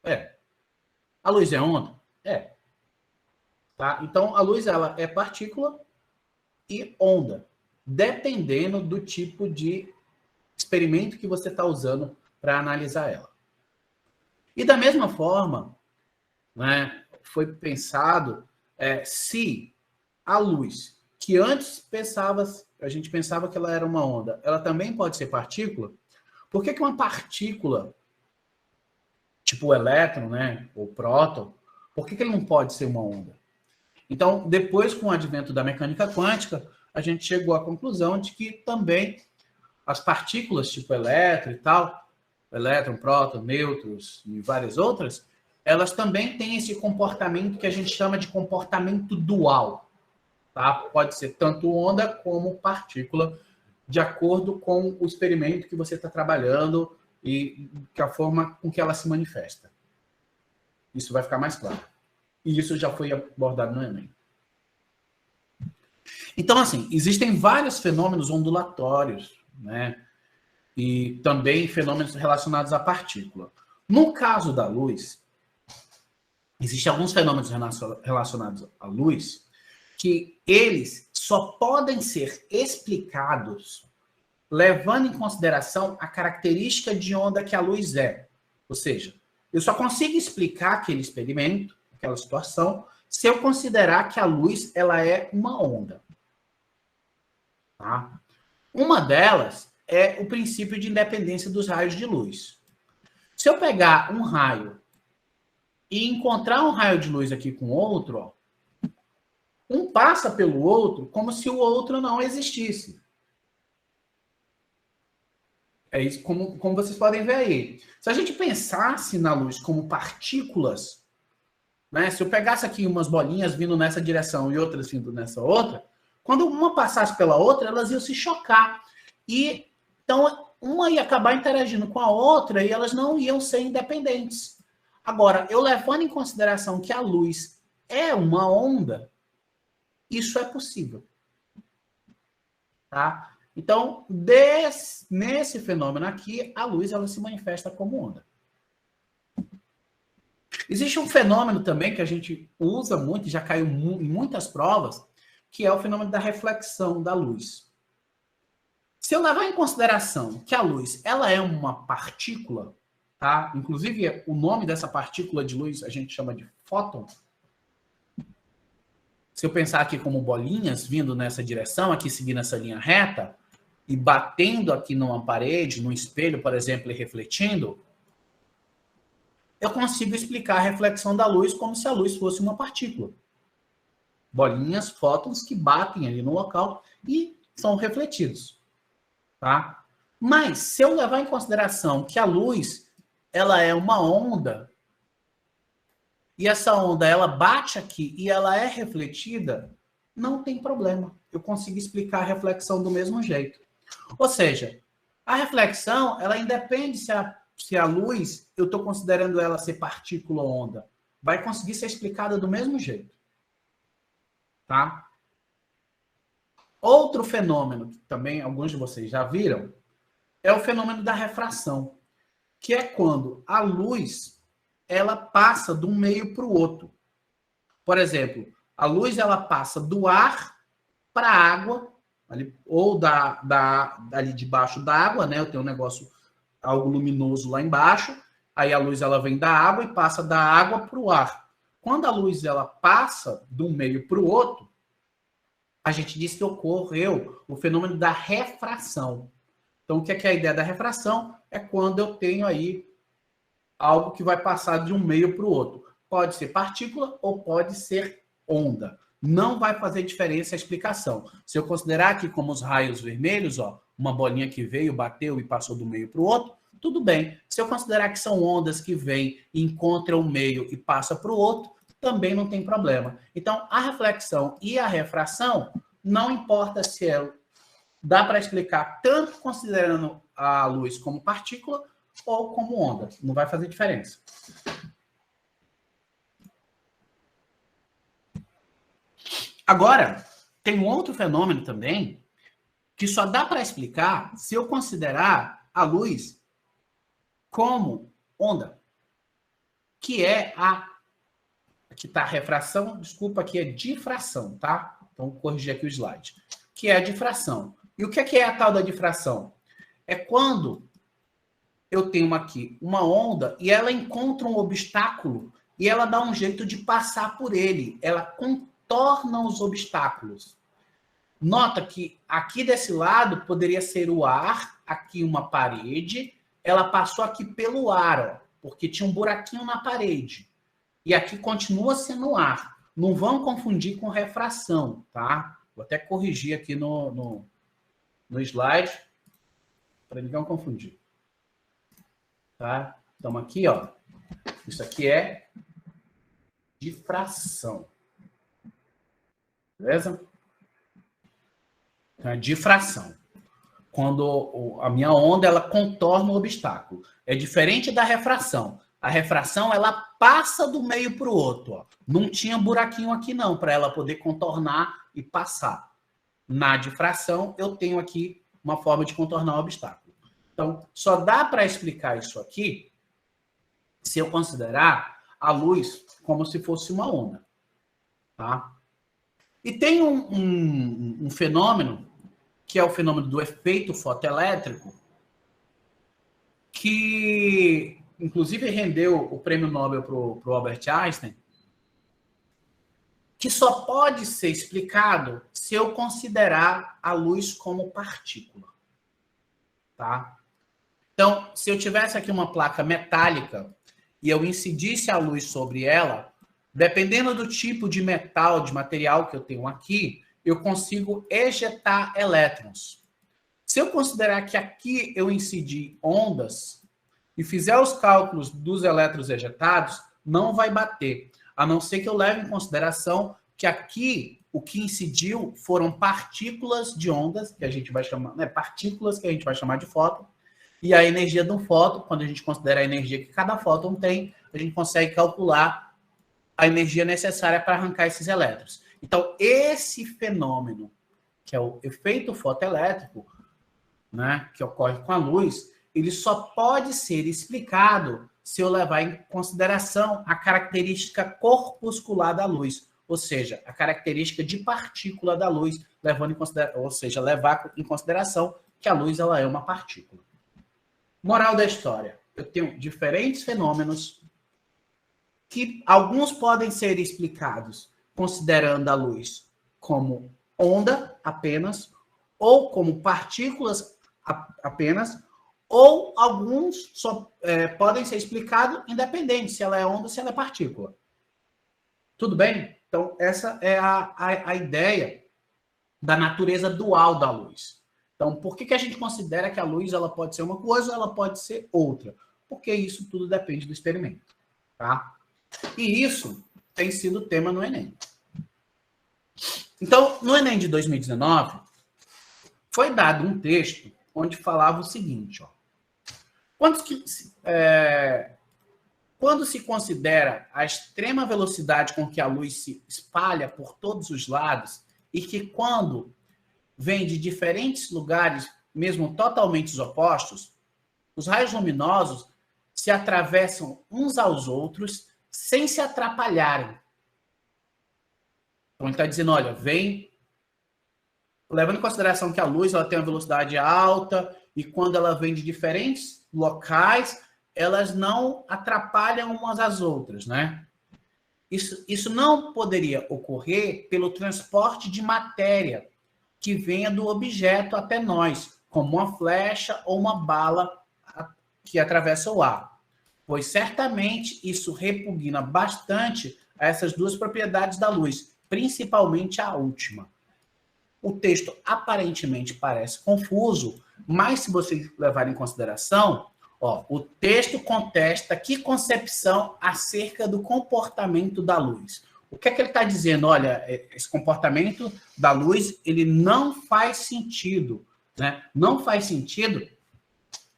É. A luz é onda? É. Tá? Então, a luz ela é partícula e onda, dependendo do tipo de experimento que você está usando para analisar ela. E da mesma forma, né, foi pensado se a luz, que antes a gente pensava que ela era uma onda, ela também pode ser partícula. Por que uma partícula, tipo o elétron, né, ou próton, Por que ele não pode ser uma onda? Então, depois, com o advento da mecânica quântica, a gente chegou à conclusão de que também as partículas, tipo elétron e tal, elétron, próton, nêutrons e várias outras, elas também têm esse comportamento que a gente chama de comportamento dual. Tá? Pode ser tanto onda como partícula, de acordo com o experimento que você está trabalhando e que a forma com que ela se manifesta. Isso vai ficar mais claro. E isso já foi abordado no Enem. Então, assim, existem vários fenômenos ondulatórios, né? E também fenômenos relacionados à partícula. No caso da luz, existem alguns fenômenos relacionados à luz que eles só podem ser explicados levando em consideração a característica de onda que a luz é. Ou seja, eu só consigo explicar aquele experimento, aquela situação, se eu considerar que a luz ela é uma onda. Tá? Uma delas é o princípio de independência dos raios de luz. Se eu pegar um raio e encontrar um raio de luz aqui com outro, ó, um passa pelo outro como se o outro não existisse. É isso como vocês podem ver aí. Se a gente pensasse na luz como partículas, né, se eu pegasse aqui umas bolinhas vindo nessa direção e outras vindo nessa outra, quando uma passasse pela outra, elas iam se chocar. E então uma ia acabar interagindo com a outra e elas não iam ser independentes. Agora, eu levando em consideração que a luz é uma onda, isso é possível. Tá? Então, nesse fenômeno aqui, a luz ela se manifesta como onda. Existe um fenômeno também que a gente usa muito, já caiu em muitas provas, que é o fenômeno da reflexão da luz. Se eu levar em consideração que a luz ela é uma partícula, tá? Inclusive o nome dessa partícula de luz a gente chama de fóton. Se eu pensar aqui como bolinhas vindo nessa direção, aqui seguindo essa linha reta, e batendo aqui numa parede, num espelho, por exemplo, e refletindo, eu consigo explicar a reflexão da luz como se a luz fosse uma partícula. Bolinhas, fótons que batem ali no local e são refletidos. Tá? Mas, se eu levar em consideração que a luz ela é uma onda, e essa onda ela bate aqui e ela é refletida, não tem problema. Eu consigo explicar a reflexão do mesmo jeito. Ou seja, a reflexão, ela independe se a luz, eu estou considerando ela ser partícula ou onda. Vai conseguir ser explicada do mesmo jeito. Tá? Outro fenômeno, que também alguns de vocês já viram, é o fenômeno da refração, que é quando a luz ela passa de um meio para o outro. Por exemplo, a luz ela passa do ar para a água, ali, ou ali debaixo da água, né? Eu tenho um negócio, algo luminoso lá embaixo, aí a luz ela vem da água e passa da água para o ar. Quando a luz ela passa de um meio para o outro, a gente diz que ocorreu o fenômeno da refração. Então, o que é a ideia da refração? É quando eu tenho aí algo que vai passar de um meio para o outro. Pode ser partícula ou pode ser onda. Não vai fazer diferença a explicação. Se eu considerar aqui como os raios vermelhos, ó, uma bolinha que veio, bateu e passou do meio para o outro, tudo bem. Se eu considerar que são ondas que vêm, encontram o meio e passa para o outro, também não tem problema. Então, a reflexão e a refração, não importa se dá para explicar tanto considerando a luz como partícula ou como onda. Não vai fazer diferença. Agora, tem um outro fenômeno também que só dá para explicar se eu considerar a luz como onda, que é aqui está a refração, desculpa, aqui é difração, tá? Então, vou corrigir aqui o slide. Que é a difração. E o que é a tal da difração? É quando eu tenho aqui uma onda e ela encontra um obstáculo e ela dá um jeito de passar por ele. Ela contorna os obstáculos. Nota que aqui desse lado poderia ser o ar, aqui uma parede. Ela passou aqui pelo ar, ó, porque tinha um buraquinho na parede. e aqui continua sendo ar. Não vão confundir com refração, tá? Vou até corrigir aqui no slide, para ninguém confundir. Tá? Então, aqui, ó, isso aqui é difração. Beleza? Então, é difração. Quando a minha onda, ela contorna o obstáculo. É diferente da refração. A refração, ela passa do meio para o outro. Ó. Não tinha buraquinho aqui, não, para ela poder contornar e passar. Na difração, eu tenho aqui uma forma de contornar o obstáculo. Então, só dá para explicar isso aqui se eu considerar a luz como se fosse uma onda. Tá? E tem um fenômeno, que é o fenômeno do efeito fotoelétrico, que, inclusive, rendeu o prêmio Nobel para o Albert Einstein, que só pode ser explicado se eu considerar a luz como partícula. Tá? Então, se eu tivesse aqui uma placa metálica e eu incidisse a luz sobre ela, dependendo do tipo de metal, de material que eu tenho aqui, eu consigo ejetar elétrons. Se eu considerar que aqui eu incidi ondas e fizer os cálculos dos elétrons ejetados, não vai bater, a não ser que eu leve em consideração que aqui o que incidiu foram partículas de ondas, que a gente vai chamar, né, partículas que a gente vai chamar de fóton, e a energia do fóton, quando a gente considera a energia que cada fóton tem, a gente consegue calcular a energia necessária para arrancar esses elétrons. Então, esse fenômeno, que é o efeito fotoelétrico, né, que ocorre com a luz, ele só pode ser explicado se eu levar em consideração a característica corpuscular da luz, ou seja, a característica de partícula da luz, levando em consideração, ou seja, levar em consideração que a luz ela é uma partícula. Moral da história: eu tenho diferentes fenômenos que alguns podem ser explicados considerando a luz como onda apenas, ou como partículas apenas, ou alguns só podem ser explicados independente se ela é onda ou se ela é partícula. Tudo bem? Então, essa é a ideia da natureza dual da luz. Então, por que a gente considera que a luz ela pode ser uma coisa ou ela pode ser outra? Porque isso tudo depende do experimento. Tá? E isso tem sido tema no Enem. Então, no Enem de 2019, foi dado um texto onde falava o seguinte, ó. Quando se considera a extrema velocidade com que a luz se espalha por todos os lados e que quando vem de diferentes lugares, mesmo totalmente opostos, os raios luminosos se atravessam uns aos outros sem se atrapalharem. Então, ele está dizendo, olha, vem... Levando em consideração que a luz ela tem uma velocidade alta e quando ela vem de diferentes locais, elas não atrapalham umas às outras, né? Isso não poderia ocorrer pelo transporte de matéria que venha do objeto até nós, como uma flecha ou uma bala que atravessa o ar, pois certamente isso repugna bastante a essas duas propriedades da luz, principalmente a última. O texto aparentemente parece confuso, mas se vocês levarem em consideração, ó, o texto contesta que concepção acerca do comportamento da luz. O que é que ele está dizendo? Olha, esse comportamento da luz, ele não faz sentido, né? Não faz sentido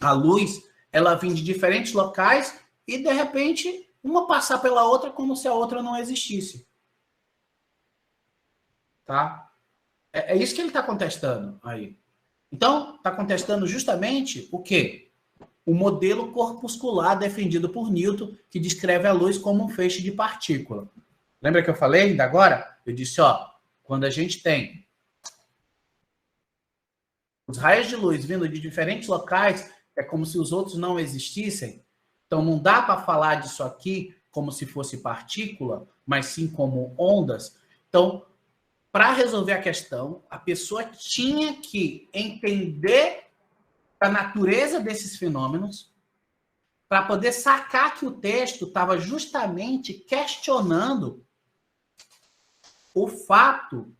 a luz, ela vir de diferentes locais e, de repente, uma passar pela outra como se a outra não existisse. Tá? É isso que ele está contestando aí. Então, está contestando justamente o quê? O modelo corpuscular defendido por Newton, que descreve a luz como um feixe de partícula. Lembra que eu falei ainda agora? Eu disse, ó, quando a gente tem os raios de luz vindo de diferentes locais, é como se os outros não existissem. Então, não dá para falar disso aqui como se fosse partícula, mas sim como ondas. Então, para resolver a questão, a pessoa tinha que entender a natureza desses fenômenos para poder sacar que o texto estava justamente questionando o fato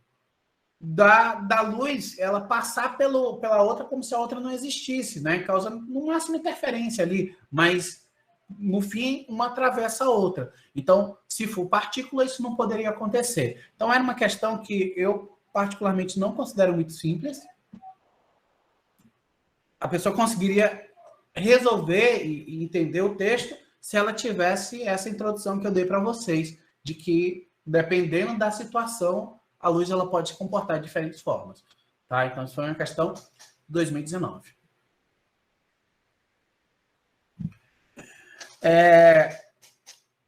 da luz ela passar pela outra como se a outra não existisse, né? Causa no máximo interferência ali, mas no fim uma atravessa a outra. Então, se for partícula, isso não poderia acontecer. Então, era uma questão que eu particularmente não considero muito simples. A pessoa conseguiria resolver e entender o texto se ela tivesse essa introdução que eu dei para vocês, de que, dependendo da situação, a luz ela pode se comportar de diferentes formas. Tá? Então, isso foi uma questão de 2019.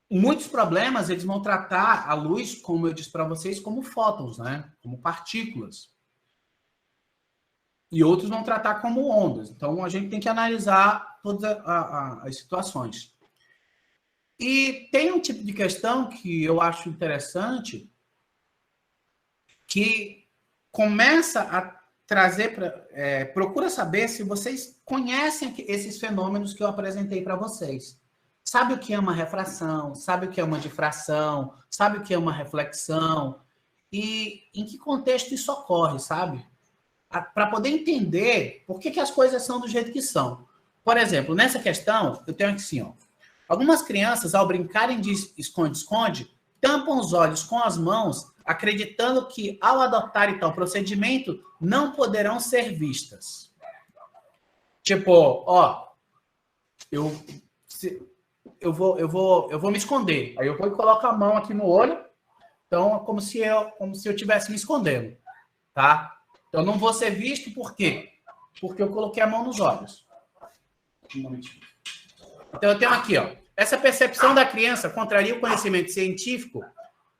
Muitos problemas, eles vão tratar a luz, como eu disse para vocês, como fótons, né? Como partículas. E outros vão tratar como ondas. Então, a gente tem que analisar todas as situações. E tem um tipo de questão que eu acho interessante, que começa a trazer, procura saber se vocês conhecem esses fenômenos que eu apresentei para vocês. Sabe o que é uma refração? Sabe o que é uma difração? Sabe o que é uma reflexão? E em que contexto isso ocorre, sabe? Para poder entender por que as coisas são do jeito que são. Por exemplo, nessa questão, eu tenho aqui assim, ó. Algumas crianças, ao brincarem de esconde-esconde, tampam os olhos com as mãos, acreditando que, ao adotarem tal procedimento, não poderão ser vistas. Tipo, ó, eu vou me esconder. Aí eu vou e coloco a mão aqui no olho. Então, é como se eu estivesse me escondendo, tá? Então, não vou ser visto, por quê? Porque eu coloquei a mão nos olhos. Um momentinho. Então, eu tenho aqui, ó. Essa percepção da criança contraria o conhecimento científico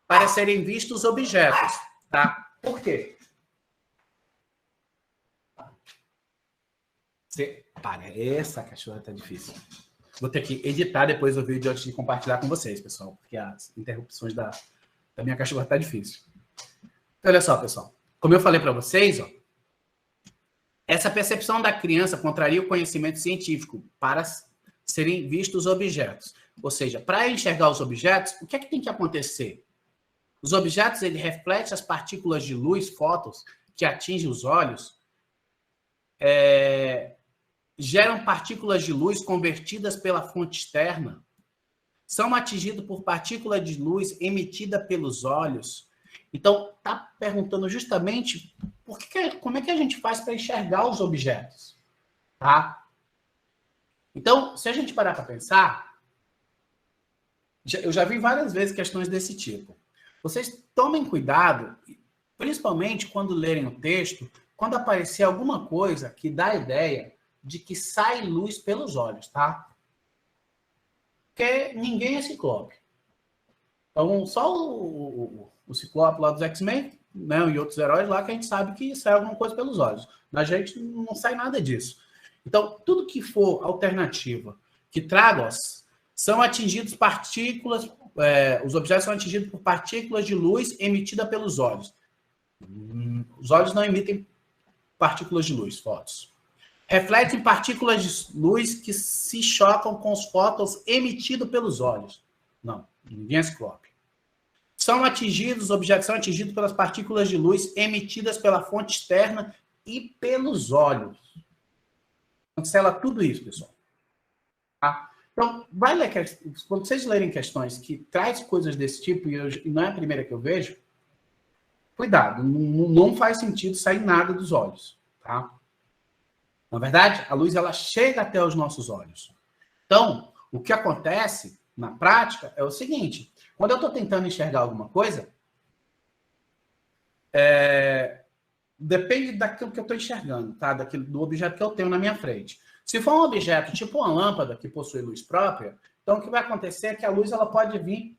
para serem vistos objetos, tá? Por quê? Para, essa cachorra tá difícil. Vou ter que editar depois o vídeo antes de compartilhar com vocês, pessoal, porque as interrupções da minha cachorra tá difícil. Então, olha só, pessoal. Como eu falei para vocês, ó, essa percepção da criança contraria o conhecimento científico para serem vistos objetos. Ou seja, para enxergar os objetos, o que é que tem que acontecer? Os objetos, ele refletem as partículas de luz, fótons, que atingem os olhos, geram partículas de luz convertidas pela fonte externa, são atingidos por partícula de luz emitida pelos olhos. Então, está perguntando justamente como é que a gente faz para enxergar os objetos, tá? Então, se a gente parar para pensar, eu já vi várias vezes questões desse tipo. Vocês tomem cuidado, principalmente quando lerem o texto, quando aparecer alguma coisa que dá a ideia de que sai luz pelos olhos, tá? Porque ninguém é ciclope. Então, só o ciclope lá dos X-Men, né, e outros heróis lá, que a gente sabe que sai alguma coisa pelos olhos. Na gente não sai nada disso. Então, tudo que for alternativa, que traga, são atingidos partículas, os objetos são atingidos por partículas de luz emitida pelos olhos. Os olhos não emitem partículas de luz, fótons. Refletem partículas de luz que se chocam com os fótons emitidos pelos olhos. Não, ninguém é ciclope. Os objetos são atingidos pelas partículas de luz emitidas pela fonte externa e pelos olhos. Cancela tudo isso, pessoal. Tá? Então, vai ler, quando vocês lerem questões que traz coisas desse tipo, e não é a primeira que eu vejo, cuidado, não faz sentido sair nada dos olhos, tá? Na verdade, a luz ela chega até os nossos olhos. Então, o que acontece na prática é o seguinte: quando eu estou tentando enxergar alguma coisa, depende daquilo que eu estou enxergando, tá? Do objeto que eu tenho na minha frente. Se for um objeto tipo uma lâmpada que possui luz própria, então o que vai acontecer é que a luz ela pode vir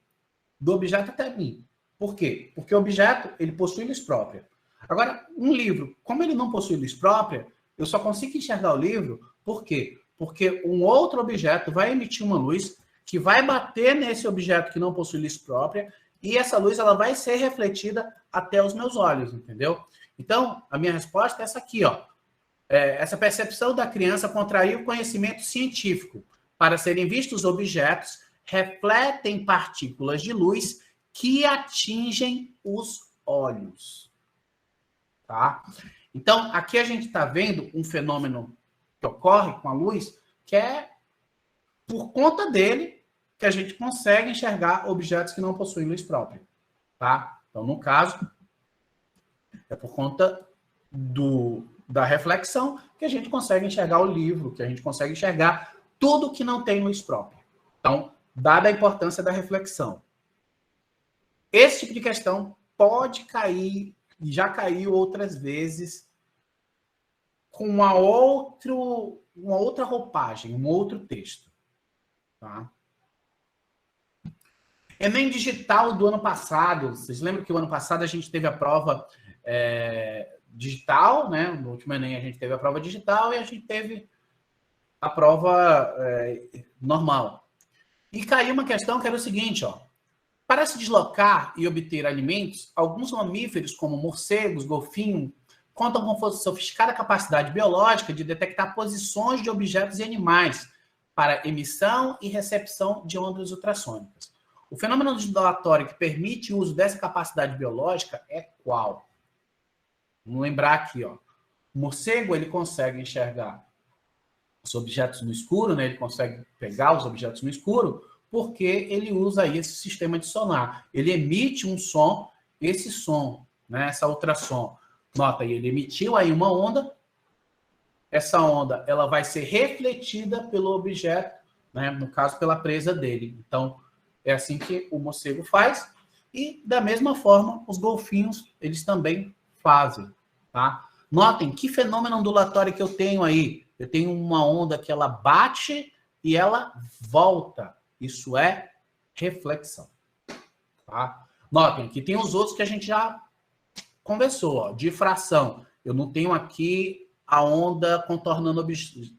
do objeto até mim. Por quê? Porque o objeto ele possui luz própria. Agora, um livro, como ele não possui luz própria, eu só consigo enxergar o livro, por quê? Porque um outro objeto vai emitir uma luz que vai bater nesse objeto que não possui luz própria, e essa luz ela vai ser refletida até os meus olhos, entendeu? Então, a minha resposta é essa aqui, ó. Essa percepção da criança contraria o conhecimento científico Para serem vistos objetos, refletem partículas de luz que atingem os olhos. Tá? Então, aqui a gente está vendo um fenômeno que ocorre com a luz, que é por conta dele que a gente consegue enxergar objetos que não possuem luz própria. Tá? Então, no caso, é por conta da reflexão que a gente consegue enxergar o livro, que a gente consegue enxergar tudo que não tem luz própria. Então, dada a importância da reflexão. Esse tipo de questão pode cair, já caiu outras vezes, com uma outra roupagem, um outro texto. Tá? Enem Digital do ano passado, vocês lembram que o ano passado a gente teve a prova digital, né? No último Enem a gente teve a prova digital e a gente teve a prova normal. E caiu uma questão que era o seguinte, ó. Para se deslocar e obter alimentos, alguns mamíferos, como morcegos, golfinhos, contam com sofisticada capacidade biológica de detectar posições de objetos e animais para emissão e recepção de ondas ultrassônicas. O fenômeno ondulatório que permite o uso dessa capacidade biológica é qual? Vamos lembrar aqui, ó. O morcego, ele consegue enxergar os objetos no escuro, né? Ele consegue pegar os objetos no escuro, porque ele usa aí esse sistema de sonar. Ele emite um som, esse som, né? Essa ultrassom. Nota aí, ele emitiu aí uma onda, essa onda ela vai ser refletida pelo objeto, né? No caso, pela presa dele. Então, é assim que o morcego faz. E, da mesma forma, os golfinhos, eles também fazem. Tá? Notem que fenômeno ondulatório que eu tenho aí. Eu tenho uma onda que ela bate e ela volta. Isso é reflexão. Tá? Notem que tem os outros que a gente já conversou. Ó. Difração. Eu não tenho aqui a onda contornando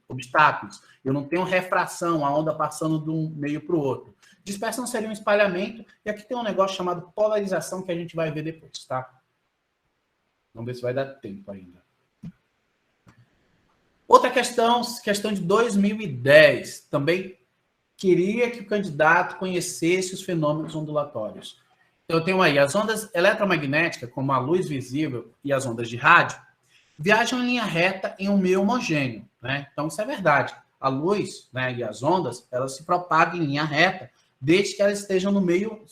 obstáculos. Eu não tenho refração, a onda passando de um meio para o outro. Dispersão seria um espalhamento. E aqui tem um negócio chamado polarização que a gente vai ver depois, tá? Vamos ver se vai dar tempo ainda. Outra questão de 2010. Também queria que o candidato conhecesse os fenômenos ondulatórios. Então, eu tenho aí as ondas eletromagnéticas, como a luz visível e as ondas de rádio, viajam em linha reta em um meio homogêneo. Né? Então, isso é verdade. A luz, né, e as ondas, elas se propagam em linha reta, desde que elas estejam no meio.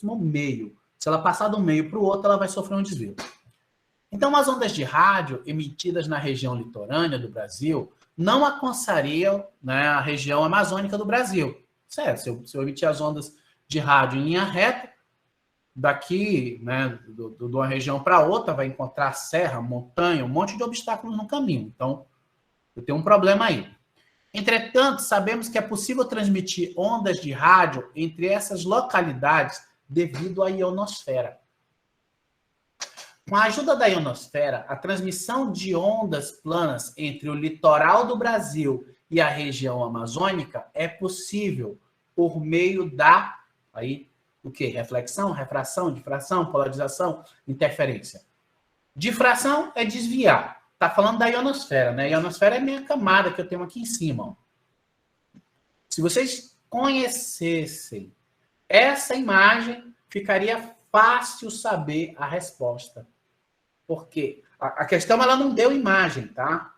Se ela passar do meio para o outro, ela vai sofrer um desvio. Então, as ondas de rádio emitidas na região litorânea do Brasil não alcançariam, né, a região amazônica do Brasil. Certo, se eu emitir as ondas de rádio em linha reta, daqui, né, de uma região para outra, vai encontrar serra, montanha, um monte de obstáculos no caminho. Então, eu tenho um problema aí. Entretanto, sabemos que é possível transmitir ondas de rádio entre essas localidades devido à ionosfera. Com a ajuda da ionosfera, a transmissão de ondas planas entre o litoral do Brasil e a região amazônica é possível por meio da o quê? Reflexão, refração, difração, polarização, interferência. Difração é desviar. Está falando da ionosfera, né? A ionosfera é a minha camada que eu tenho aqui em cima. Ó. Se vocês conhecessem essa imagem, ficaria fácil saber a resposta. Porque a questão ela não deu imagem, tá?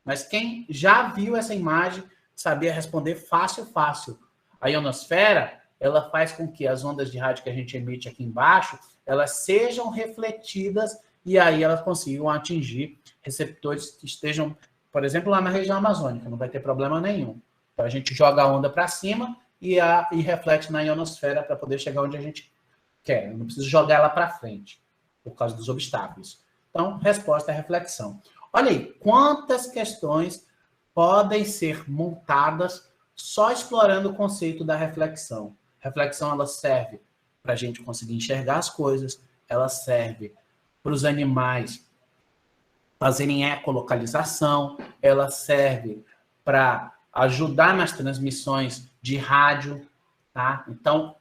Mas quem já viu essa imagem sabia responder fácil. A ionosfera, ela faz com que as ondas de rádio que a gente emite aqui embaixo, elas sejam refletidas e aí elas consigam atingir receptores que estejam, por exemplo, lá na região amazônica, não vai ter problema nenhum. Então a gente joga a onda para cima e reflete na ionosfera para poder chegar onde a gente quer. Eu não preciso jogar ela para frente, por causa dos obstáculos. Então, resposta é reflexão. Olha aí, quantas questões podem ser montadas só explorando o conceito da reflexão. Reflexão, ela serve para a gente conseguir enxergar as coisas, ela serve para os animais fazerem ecolocalização, ela serve para ajudar nas transmissões de rádio, tá? Então,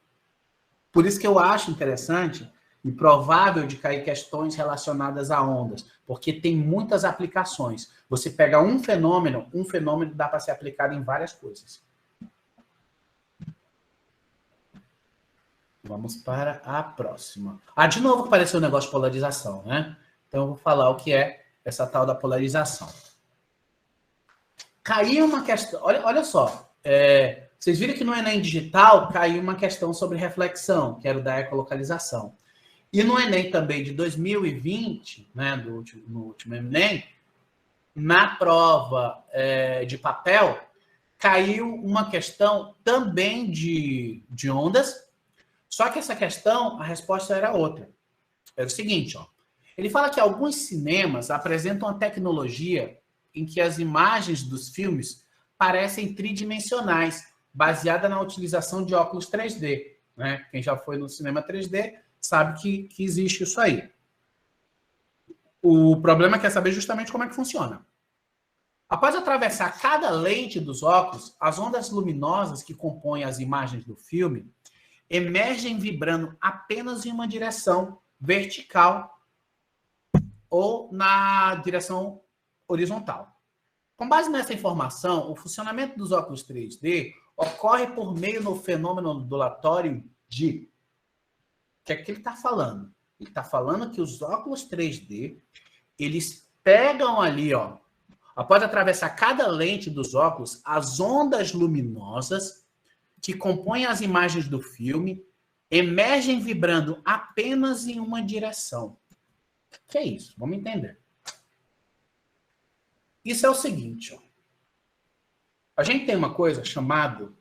por isso que eu acho interessante e provável de cair questões relacionadas a ondas, porque tem muitas aplicações. Você pega um fenômeno dá para ser aplicado em várias coisas. Vamos para a próxima. De novo apareceu o negócio de polarização, né? Então eu vou falar o que é essa tal da polarização. Caiu uma questão... Olha só. Vocês viram que no Enem Digital caiu uma questão sobre reflexão, que era o da ecolocalização. E no Enem também de 2020, né, no último Enem, na prova de papel, caiu uma questão também de ondas, só que essa questão, a resposta era outra. Era o seguinte, ó. Ele fala que alguns cinemas apresentam a tecnologia em que as imagens dos filmes parecem tridimensionais, baseada na utilização de óculos 3D. Né? Quem já foi no cinema 3D sabe que existe isso aí. O problema é saber justamente como é que funciona. Após atravessar cada lente dos óculos, as ondas luminosas que compõem as imagens do filme emergem vibrando apenas em uma direção vertical ou na direção horizontal. Com base nessa informação, o funcionamento dos óculos 3D ocorre por meio do fenômeno ondulatório de... O que é que ele está falando? Ele está falando que os óculos 3D, eles pegam ali, ó, após atravessar cada lente dos óculos, as ondas luminosas que compõem as imagens do filme emergem vibrando apenas em uma direção. O que é isso? Vamos entender. Isso é o seguinte, ó. A gente tem uma coisa chamada,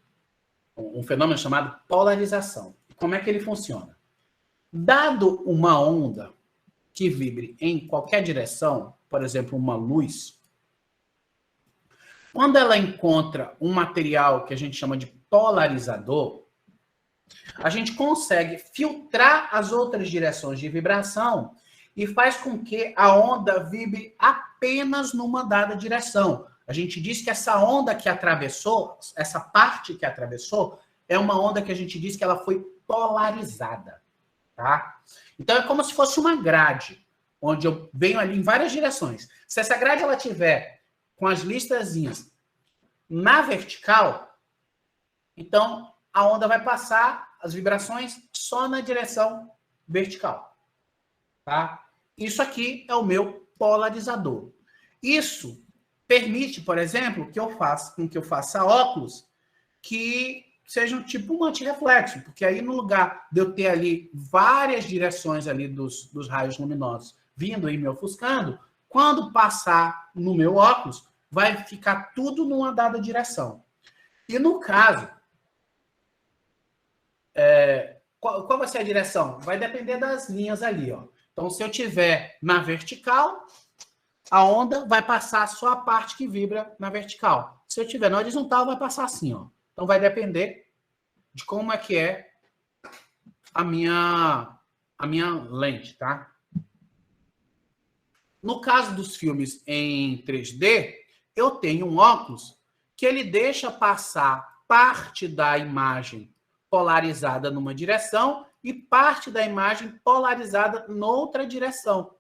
um fenômeno chamado polarização. Como é que ele funciona? Dado uma onda que vibre em qualquer direção, por exemplo, uma luz, quando ela encontra um material que a gente chama de polarizador, a gente consegue filtrar as outras direções de vibração e faz com que a onda vibre apenas numa dada direção. A gente diz que essa onda que atravessou, essa parte que atravessou, é uma onda que a gente diz que ela foi polarizada. Tá? Então é como se fosse uma grade, onde eu venho ali em várias direções. Se essa grade ela tiver com as listazinhas na vertical, então a onda vai passar as vibrações só na direção vertical. Tá? Isso aqui é o meu polarizador. Isso permite, por exemplo, que eu faça óculos que sejam tipo um antirreflexo, porque aí no lugar de eu ter ali várias direções ali dos raios luminosos vindo e me ofuscando, quando passar no meu óculos, vai ficar tudo numa dada direção. E no caso, qual vai ser a direção? Vai depender das linhas ali, ó. Então, se eu tiver na vertical, a onda vai passar só a parte que vibra na vertical. Se eu tiver na horizontal, vai passar assim, ó. Então, vai depender de como é que é a minha lente, tá? No caso dos filmes em 3D, eu tenho um óculos que ele deixa passar parte da imagem polarizada numa direção e parte da imagem polarizada noutra direção.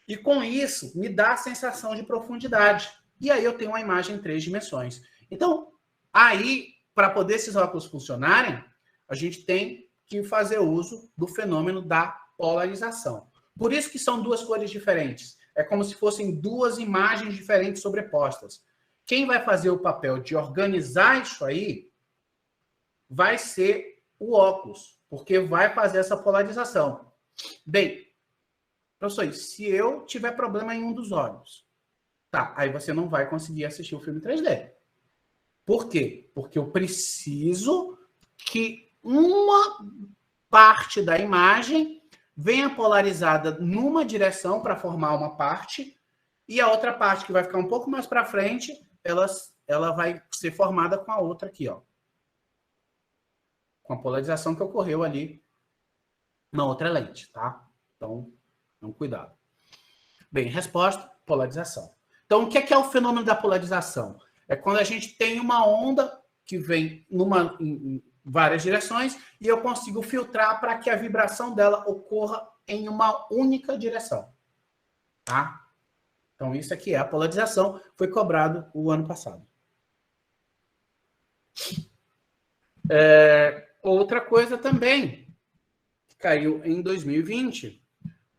E com isso, me dá a sensação de profundidade. E aí eu tenho uma imagem em 3 dimensões. Então, aí, para poder esses óculos funcionarem, a gente tem que fazer uso do fenômeno da polarização. Por isso que são duas cores diferentes. É como se fossem duas imagens diferentes sobrepostas. Quem vai fazer o papel de organizar isso aí vai ser o óculos, porque vai fazer essa polarização. Bem, professor, se eu tiver problema em um dos olhos, tá, aí você não vai conseguir assistir o filme 3D. Por quê? Porque eu preciso que uma parte da imagem venha polarizada numa direção para formar uma parte e a outra parte que vai ficar um pouco mais para frente, ela vai ser formada com a outra aqui, ó. Com a polarização que ocorreu ali na outra lente, tá? Então, cuidado. Bem, resposta, polarização. Então, o que é o fenômeno da polarização? É quando a gente tem uma onda que vem em várias direções e eu consigo filtrar para que a vibração dela ocorra em uma única direção. Tá? Então, isso aqui é a polarização. Foi cobrado o ano passado. Outra coisa também que caiu em 2020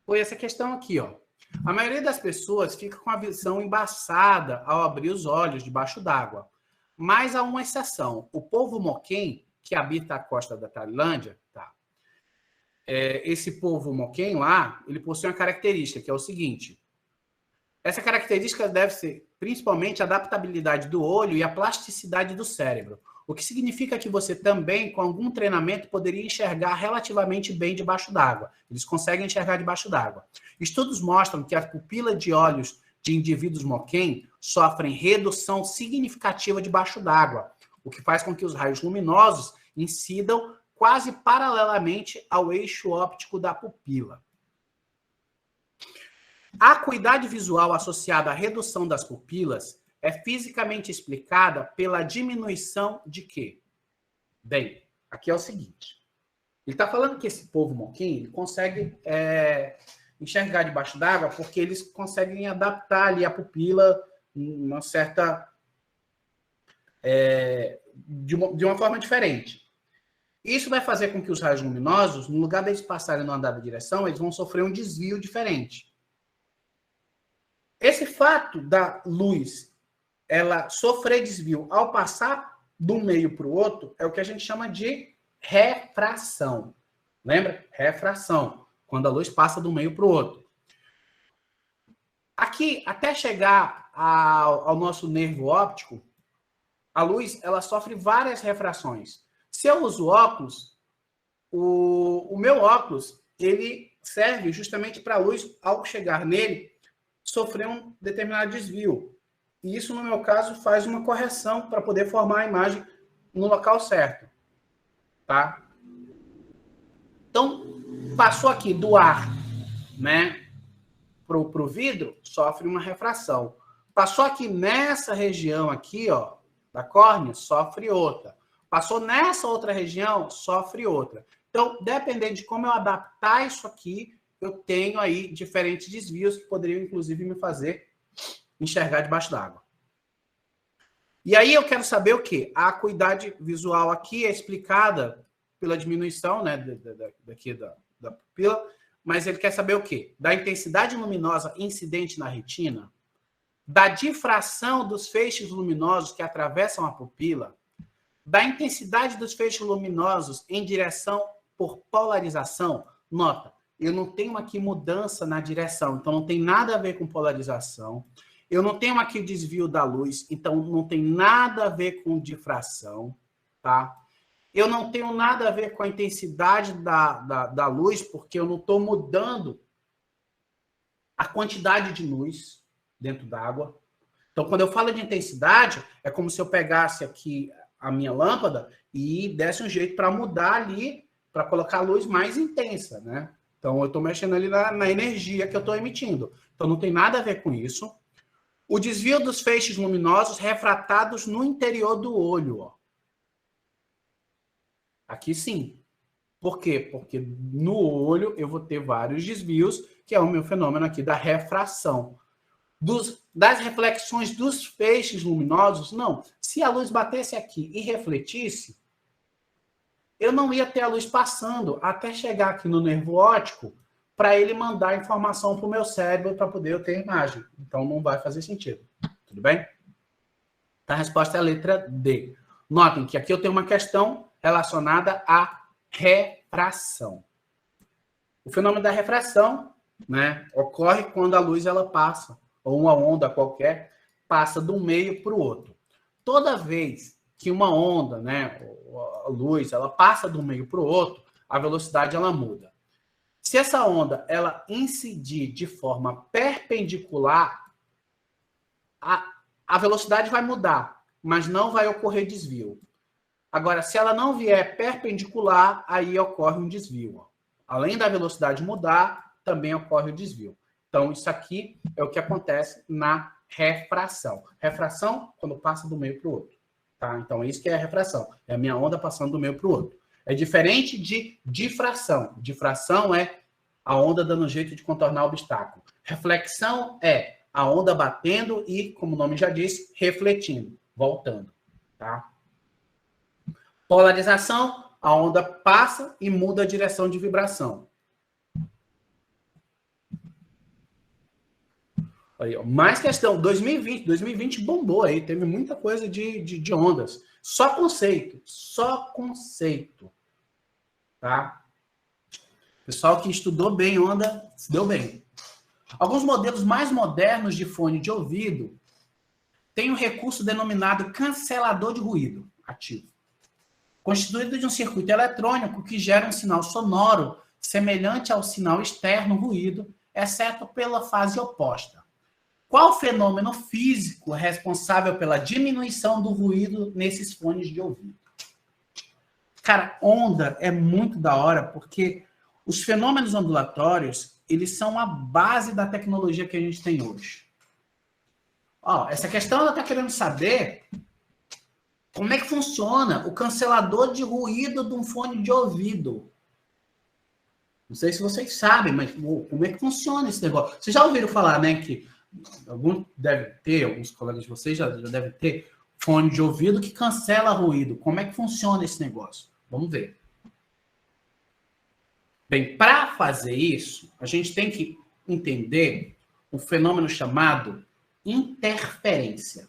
foi essa questão aqui, ó. A maioria das pessoas fica com a visão embaçada ao abrir os olhos debaixo d'água. Mas há uma exceção. O povo Moquém, que habita a costa da Tailândia, tá? Esse povo Moquém lá, ele possui uma característica, que é o seguinte. Essa característica deve ser principalmente a adaptabilidade do olho e a plasticidade do cérebro. O que significa que você também, com algum treinamento, poderia enxergar relativamente bem debaixo d'água. Eles conseguem enxergar debaixo d'água. Estudos mostram que a pupila de olhos de indivíduos Moquém sofrem redução significativa debaixo d'água, o que faz com que os raios luminosos incidam quase paralelamente ao eixo óptico da pupila. A acuidade visual associada à redução das pupilas é fisicamente explicada pela diminuição de quê? Bem, aqui é o seguinte. Ele está falando que esse povo Moquém consegue enxergar debaixo d'água porque eles conseguem adaptar ali a pupila uma certa... de uma forma diferente. Isso vai fazer com que os raios luminosos, no lugar deles passarem numa dada direção, eles vão sofrer um desvio diferente. Esse fato da luz ela sofrer desvio ao passar de um meio para o outro é o que a gente chama de refração. Lembra? Refração. Quando a luz passa de um meio para o outro. Aqui, até chegar ao nosso nervo óptico, a luz ela sofre várias refrações. Se eu uso óculos, o meu óculos ele serve justamente para a luz, ao chegar nele, sofrer um determinado desvio. E isso, no meu caso, faz uma correção para poder formar a imagem no local certo. Tá? Então, passou aqui do ar, né, para o vidro, sofre uma refração. Passou aqui nessa região aqui, ó, da córnea, sofre outra. Passou nessa outra região, sofre outra. Então, dependendo de como eu adaptar isso aqui, eu tenho aí diferentes desvios que poderiam, inclusive, me fazer enxergar debaixo d'água. E aí eu quero saber o quê? A acuidade visual aqui é explicada pela diminuição, né, daqui da pupila, mas ele quer saber o quê? Da intensidade luminosa incidente na retina, da difração dos feixes luminosos que atravessam a pupila, da intensidade dos feixes luminosos em direção por polarização. Nota, eu não tenho aqui mudança na direção, então não tem nada a ver com polarização. Eu não tenho aqui desvio da luz, então não tem nada a ver com difração, tá? Eu não tenho nada a ver com a intensidade da luz, porque eu não estou mudando a quantidade de luz dentro d'água. Então, quando eu falo de intensidade, é como se eu pegasse aqui a minha lâmpada e desse um jeito para mudar ali, para colocar a luz mais intensa, né? Então, eu estou mexendo ali na energia que eu estou emitindo. Então, não tem nada a ver com isso. O desvio dos feixes luminosos refratados no interior do olho, ó. Aqui sim. Por quê? Porque no olho eu vou ter vários desvios, que é o meu fenômeno aqui da refração. Das reflexões dos feixes luminosos, não. Se a luz batesse aqui e refletisse, eu não ia ter a luz passando até chegar aqui no nervo óptico para ele mandar informação para o meu cérebro para poder eu ter imagem. Então, não vai fazer sentido. Tudo bem? Então, a resposta é a letra D. Notem que aqui eu tenho uma questão relacionada à refração. O fenômeno da refração, né, ocorre quando a luz ela passa, ou uma onda qualquer, passa de um meio para o outro. Toda vez que uma onda, né, a luz, ela passa de um meio para o outro, a velocidade ela muda. Se essa onda ela incidir de forma perpendicular, a velocidade vai mudar, mas não vai ocorrer desvio. Agora, se ela não vier perpendicular, aí ocorre um desvio. Além da velocidade mudar, também ocorre o desvio. Então, isso aqui é o que acontece na refração. Refração, quando passa do meio para o outro. Tá? Então, isso que é a refração. É a minha onda passando do meio para o outro. É diferente de difração. Difração é a onda dando jeito de contornar o obstáculo. Reflexão é a onda batendo e, como o nome já diz, refletindo, voltando. Tá? Polarização, a onda passa e muda a direção de vibração. Aí, ó, mais questão, 2020 bombou aí, teve muita coisa de ondas. Só conceito. Tá? Pessoal que estudou bem onda, se deu bem. Alguns modelos mais modernos de fone de ouvido têm um recurso denominado cancelador de ruído ativo, constituído de um circuito eletrônico que gera um sinal sonoro semelhante ao sinal externo ruído, exceto pela fase oposta. Qual fenômeno físico é responsável pela diminuição do ruído nesses fones de ouvido? Cara, onda é muito da hora, porque os fenômenos ondulatórios, eles são a base da tecnologia que a gente tem hoje. Ó, essa questão ela está querendo saber como é que funciona o cancelador de ruído de um fone de ouvido. Não sei se vocês sabem, mas como é que funciona esse negócio? Vocês já ouviram falar, né, que alguns devem ter, alguns colegas de vocês já devem ter fone de ouvido que cancela ruído. Como é que funciona esse negócio? Vamos ver. Bem, para fazer isso, a gente tem que entender um fenômeno chamado interferência.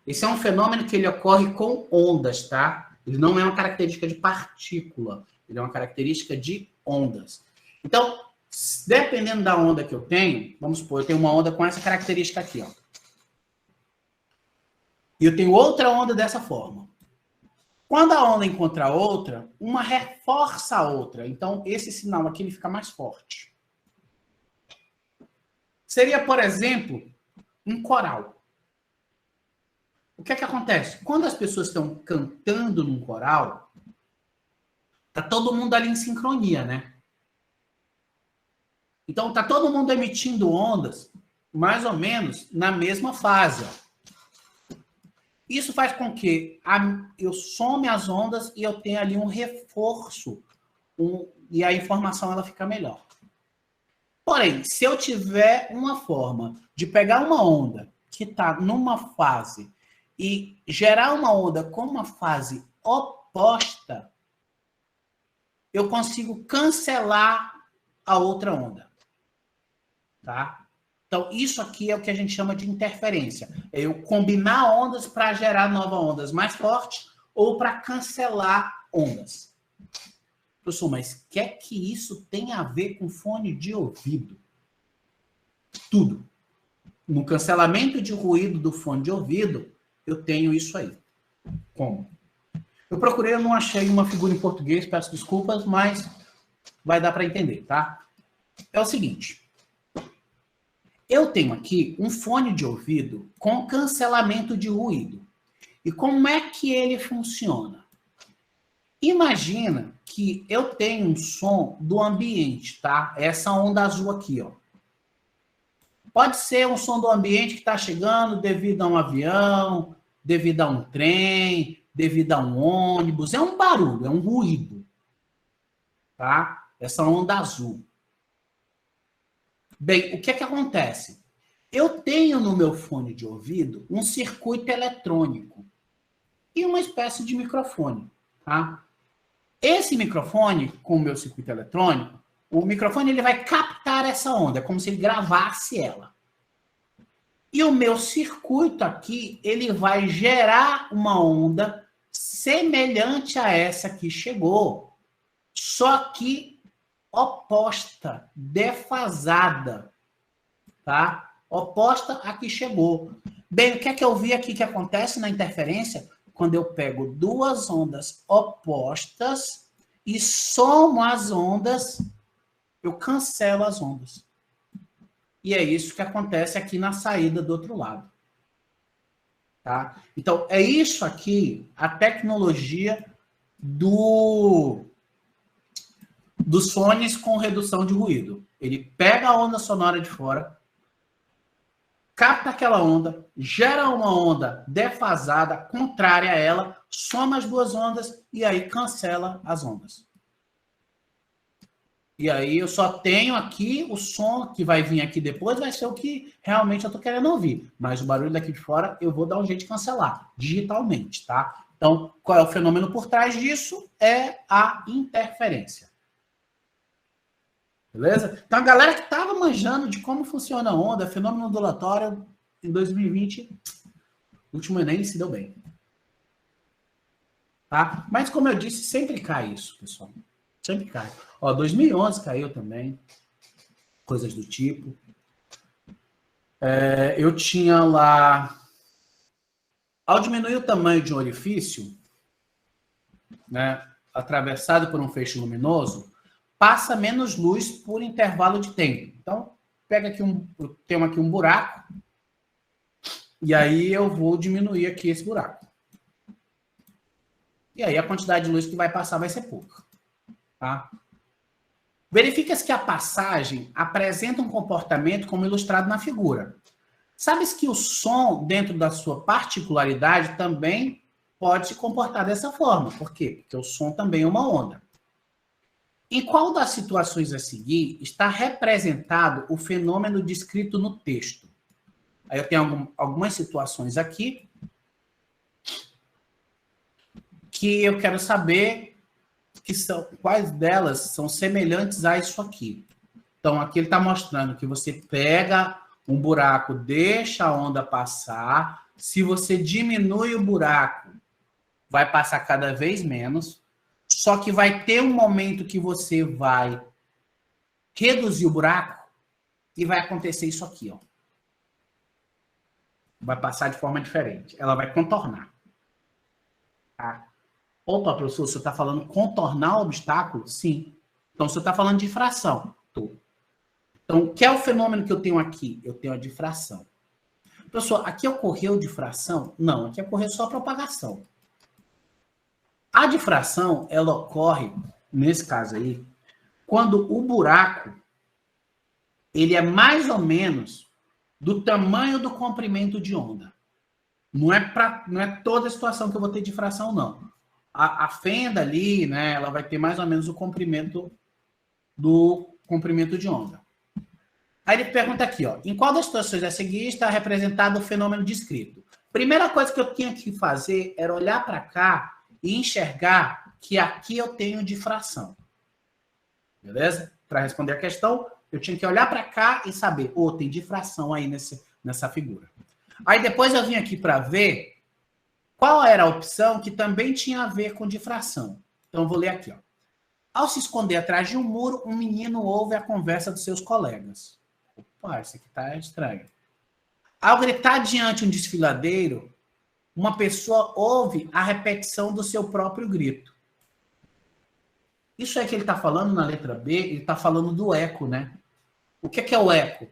Esse é um fenômeno que ele ocorre com ondas, tá? Ele não é uma característica de partícula, ele é uma característica de ondas. Então, dependendo da onda que eu tenho, vamos supor, eu tenho uma onda com essa característica aqui, ó. E eu tenho outra onda dessa forma. Quando a onda encontra outra, uma reforça a outra. Então, esse sinal aqui ele fica mais forte. Seria, por exemplo, um coral. O que é que acontece? Quando as pessoas estão cantando num coral, tá todo mundo ali em sincronia, né? Então, tá todo mundo emitindo ondas mais ou menos na mesma fase. Isso faz com que eu some as ondas e eu tenha ali um reforço. E a informação ela fica melhor. Porém, se eu tiver uma forma de pegar uma onda que está numa fase e gerar uma onda com uma fase oposta, eu consigo cancelar a outra onda. Tá? Então, isso aqui é o que a gente chama de interferência. É eu combinar ondas para gerar novas ondas mais fortes ou para cancelar ondas. Professor, mas o que é que isso tem a ver com fone de ouvido? Tudo. No cancelamento de ruído do fone de ouvido, eu tenho isso aí. Como? Eu procurei, eu não achei uma figura em português, peço desculpas, mas vai dar para entender, tá? É o seguinte. Eu tenho aqui um fone de ouvido com cancelamento de ruído. E como é que ele funciona? Imagina que eu tenho um som do ambiente, tá? Essa onda azul aqui, ó. Pode ser um som do ambiente que está chegando devido a um avião, devido a um trem, devido a um ônibus. É um barulho, é um ruído. Tá? Essa onda azul. Bem, o que é que acontece? Eu tenho no meu fone de ouvido um circuito eletrônico e uma espécie de microfone, tá? Esse microfone, com o meu circuito eletrônico, o microfone ele vai captar essa onda, é como se ele gravasse ela. E o meu circuito aqui, ele vai gerar uma onda semelhante a essa que chegou, só que oposta, defasada, tá? Oposta a que chegou. Bem, o que é que eu vi aqui que acontece na interferência? Quando eu pego duas ondas opostas e somo as ondas, eu cancelo as ondas. E é isso que acontece aqui na saída do outro lado. Tá? Então, é isso aqui, a tecnologia dos fones com redução de ruído. Ele pega a onda sonora de fora, capta aquela onda, gera uma onda defasada, contrária a ela, soma as duas ondas e aí cancela as ondas. E aí eu só tenho aqui o som que vai vir aqui depois, vai ser o que realmente eu estou querendo ouvir. Mas o barulho daqui de fora eu vou dar um jeito de cancelar, digitalmente, tá? Então, qual é o fenômeno por trás disso? É a interferência. Beleza? Então, a galera que estava manjando de como funciona a onda, fenômeno ondulatório, em 2020, o último Enem se deu bem. Tá? Mas, como eu disse, sempre cai isso, pessoal. Sempre cai. Ó, 2011 caiu também, coisas do tipo. Eu tinha lá, ao diminuir o tamanho de um orifício, né, atravessado por um feixe luminoso, passa menos luz por intervalo de tempo. Então, pega aqui eu tenho aqui um buraco, e aí eu vou diminuir aqui esse buraco. E aí a quantidade de luz que vai passar vai ser pouca. Tá? Verifica-se que a passagem apresenta um comportamento como ilustrado na figura. Sabes que o som, dentro da sua particularidade, também pode se comportar dessa forma. Por quê? Porque o som também é uma onda. Em qual das situações a seguir está representado o fenômeno descrito no texto? Aí eu tenho algumas situações aqui que eu quero saber quais delas são semelhantes a isso aqui. Então, aqui ele está mostrando que você pega um buraco, deixa a onda passar. Se você diminui o buraco, vai passar cada vez menos. Só que vai ter um momento que você vai reduzir o buraco e vai acontecer isso aqui, ó. Vai passar de forma diferente. Ela vai contornar. Tá? Opa, professor, você está falando contornar o obstáculo? Sim. Então, você está falando de difração. Tô. Então, o que é o fenômeno que eu tenho aqui? Eu tenho a difração. Professor, aqui ocorreu difração? Não, aqui ocorreu só propagação. A difração, ela ocorre, nesse caso aí, quando o buraco ele é mais ou menos do tamanho do comprimento de onda. Não é toda a situação que eu vou ter difração, não. A fenda ali, né, ela vai ter mais ou menos o comprimento do comprimento de onda. Aí ele pergunta aqui, ó, em qual das situações a seguir está representado o fenômeno descrito? Primeira coisa que eu tinha que fazer era olhar para cá e enxergar que aqui eu tenho difração. Beleza? Para responder a questão, eu tinha que olhar para cá e saber, tem difração aí nessa figura. Aí depois eu vim aqui para ver qual era a opção que também tinha a ver com difração. Então eu vou ler aqui, ó. Ao se esconder atrás de um muro, um menino ouve a conversa dos seus colegas. Opa, isso aqui tá estranho. Ao gritar diante um desfiladeiro, uma pessoa ouve a repetição do seu próprio grito. Isso é que ele está falando na letra B, ele está falando do eco, né? O que é o eco?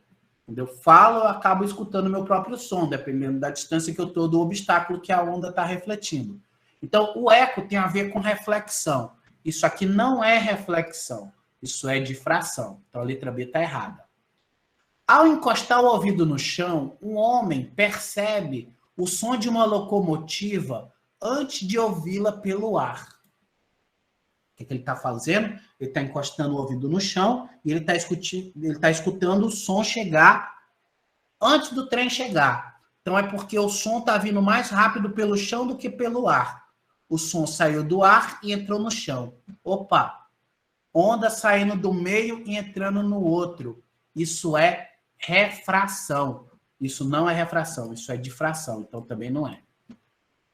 Quando eu falo, eu acabo escutando o meu próprio som, dependendo da distância que eu estou do obstáculo que a onda está refletindo. Então, o eco tem a ver com reflexão. Isso aqui não é reflexão, isso é difração. Então, a letra B está errada. Ao encostar o ouvido no chão, um homem percebe o som de uma locomotiva antes de ouvi-la pelo ar. O que ele está fazendo? Ele está encostando o ouvido no chão e ele está escutando o som chegar antes do trem chegar. Então é porque o som está vindo mais rápido pelo chão do que pelo ar. O som saiu do ar e entrou no chão. Opa! Onda saindo do meio e entrando no outro. Isso é refração. Isso não é refração, isso é difração. Então também não é.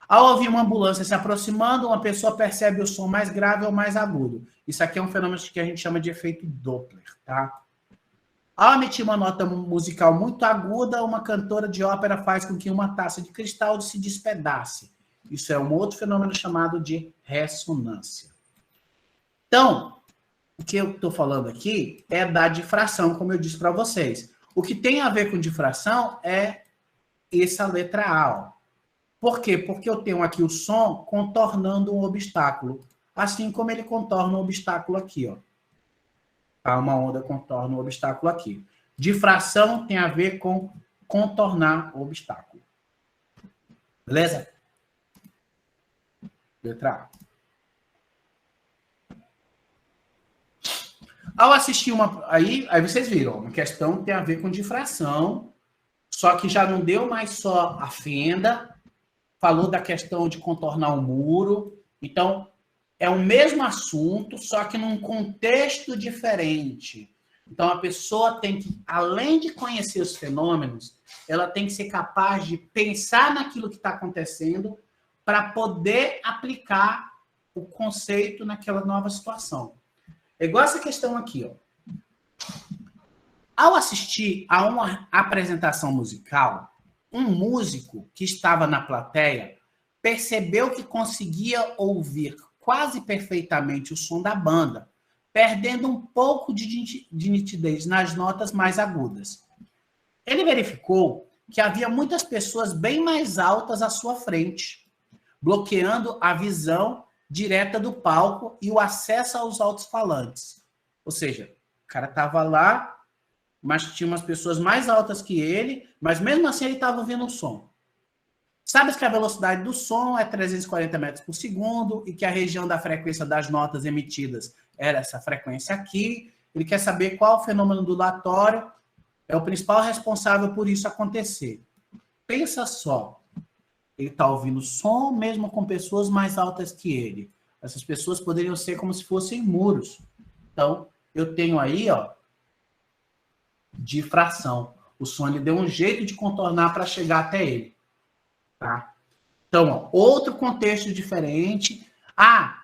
Ao ouvir uma ambulância se aproximando, uma pessoa percebe o som mais grave ou mais agudo. Isso aqui é um fenômeno que a gente chama de efeito Doppler, tá? Ao emitir uma nota musical muito aguda, uma cantora de ópera faz com que uma taça de cristal se despedace. Isso é um outro fenômeno chamado de ressonância. Então, o que eu estou falando aqui é da difração, como eu disse para vocês. O que tem a ver com difração é essa letra A, ó. Por quê? Porque eu tenho aqui o som contornando um obstáculo. Assim como ele contorna um obstáculo aqui, ó. Tá? Uma onda contorna um obstáculo aqui. Difração tem a ver com contornar o obstáculo. Beleza? Letra A. Ao assistir aí vocês viram, uma questão que tem a ver com difração, só que já não deu mais só a fenda, falou da questão de contornar o muro. Então, é o mesmo assunto, só que num contexto diferente. Então, a pessoa tem que, além de conhecer os fenômenos, ela tem que ser capaz de pensar naquilo que está acontecendo para poder aplicar o conceito naquela nova situação. É igual essa questão aqui, ó. Ao assistir a uma apresentação musical, um músico que estava na plateia percebeu que conseguia ouvir quase perfeitamente o som da banda, perdendo um pouco de nitidez nas notas mais agudas. Ele verificou que havia muitas pessoas bem mais altas à sua frente, bloqueando a visão direta do palco e o acesso aos alto-falantes. Ou seja, o cara estava lá, mas tinha umas pessoas mais altas que ele, mas mesmo assim ele estava ouvindo o som. Sabe que a velocidade do som é 340 metros por segundo e que a região da frequência das notas emitidas era essa frequência aqui. Ele quer saber qual o fenômeno ondulatório é o principal responsável por isso acontecer. Pensa só, ele está ouvindo som mesmo com pessoas mais altas que ele. Essas pessoas poderiam ser como se fossem muros. Então, eu tenho aí, ó, difração. O som ele deu um jeito de contornar para chegar até ele. Tá? Então, ó, outro contexto diferente. Ah,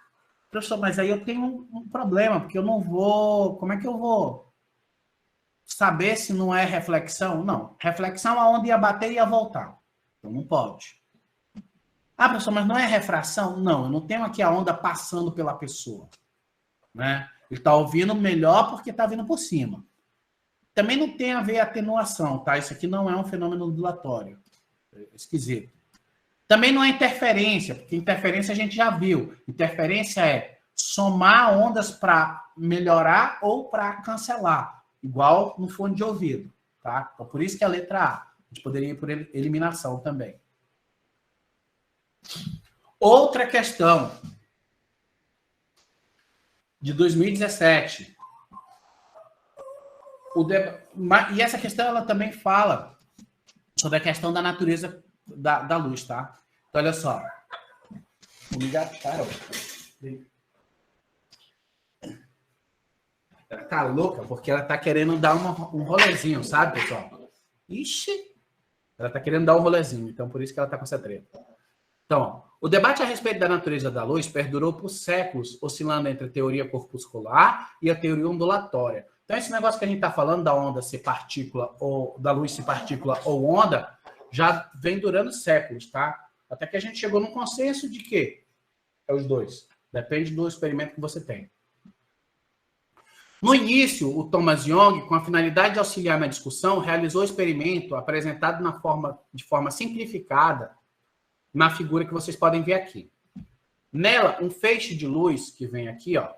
professor, mas aí eu tenho um problema, porque eu não vou... Como é que eu vou saber se não é reflexão? Não. Reflexão aonde ia bater e ia voltar. Então, não pode. Ah, professor, mas não é refração? Não, eu não tenho aqui a onda passando pela pessoa. Né? Ele está ouvindo melhor porque está vindo por cima. Também não tem a ver atenuação, tá? Isso aqui não é um fenômeno ondulatório. É esquisito. Também não é interferência, porque interferência a gente já viu. Interferência é somar ondas para melhorar ou para cancelar, igual no fone de ouvido, tá? Então, por isso que a letra A. A gente poderia ir por eliminação também. Outra questão de 2017. E essa questão ela também fala sobre a questão da natureza da luz, tá? Então, olha só. Vou ligar, cara. Ela tá louca porque ela tá querendo dar um rolezinho, sabe, pessoal? Ixi! Ela tá querendo dar um rolezinho, então por isso que ela tá com essa treta. Então, o debate a respeito da natureza da luz perdurou por séculos, oscilando entre a teoria corpuscular e a teoria ondulatória. Então, esse negócio que a gente está falando da onda ser partícula, ou da luz ser partícula ou onda, já vem durando séculos, tá? Até que a gente chegou num consenso de que é os dois. Depende do experimento que você tem. No início, o Thomas Young, com a finalidade de auxiliar na discussão, realizou o experimento apresentado de forma simplificada na figura que vocês podem ver aqui. Nela, um feixe de luz que vem aqui, ó,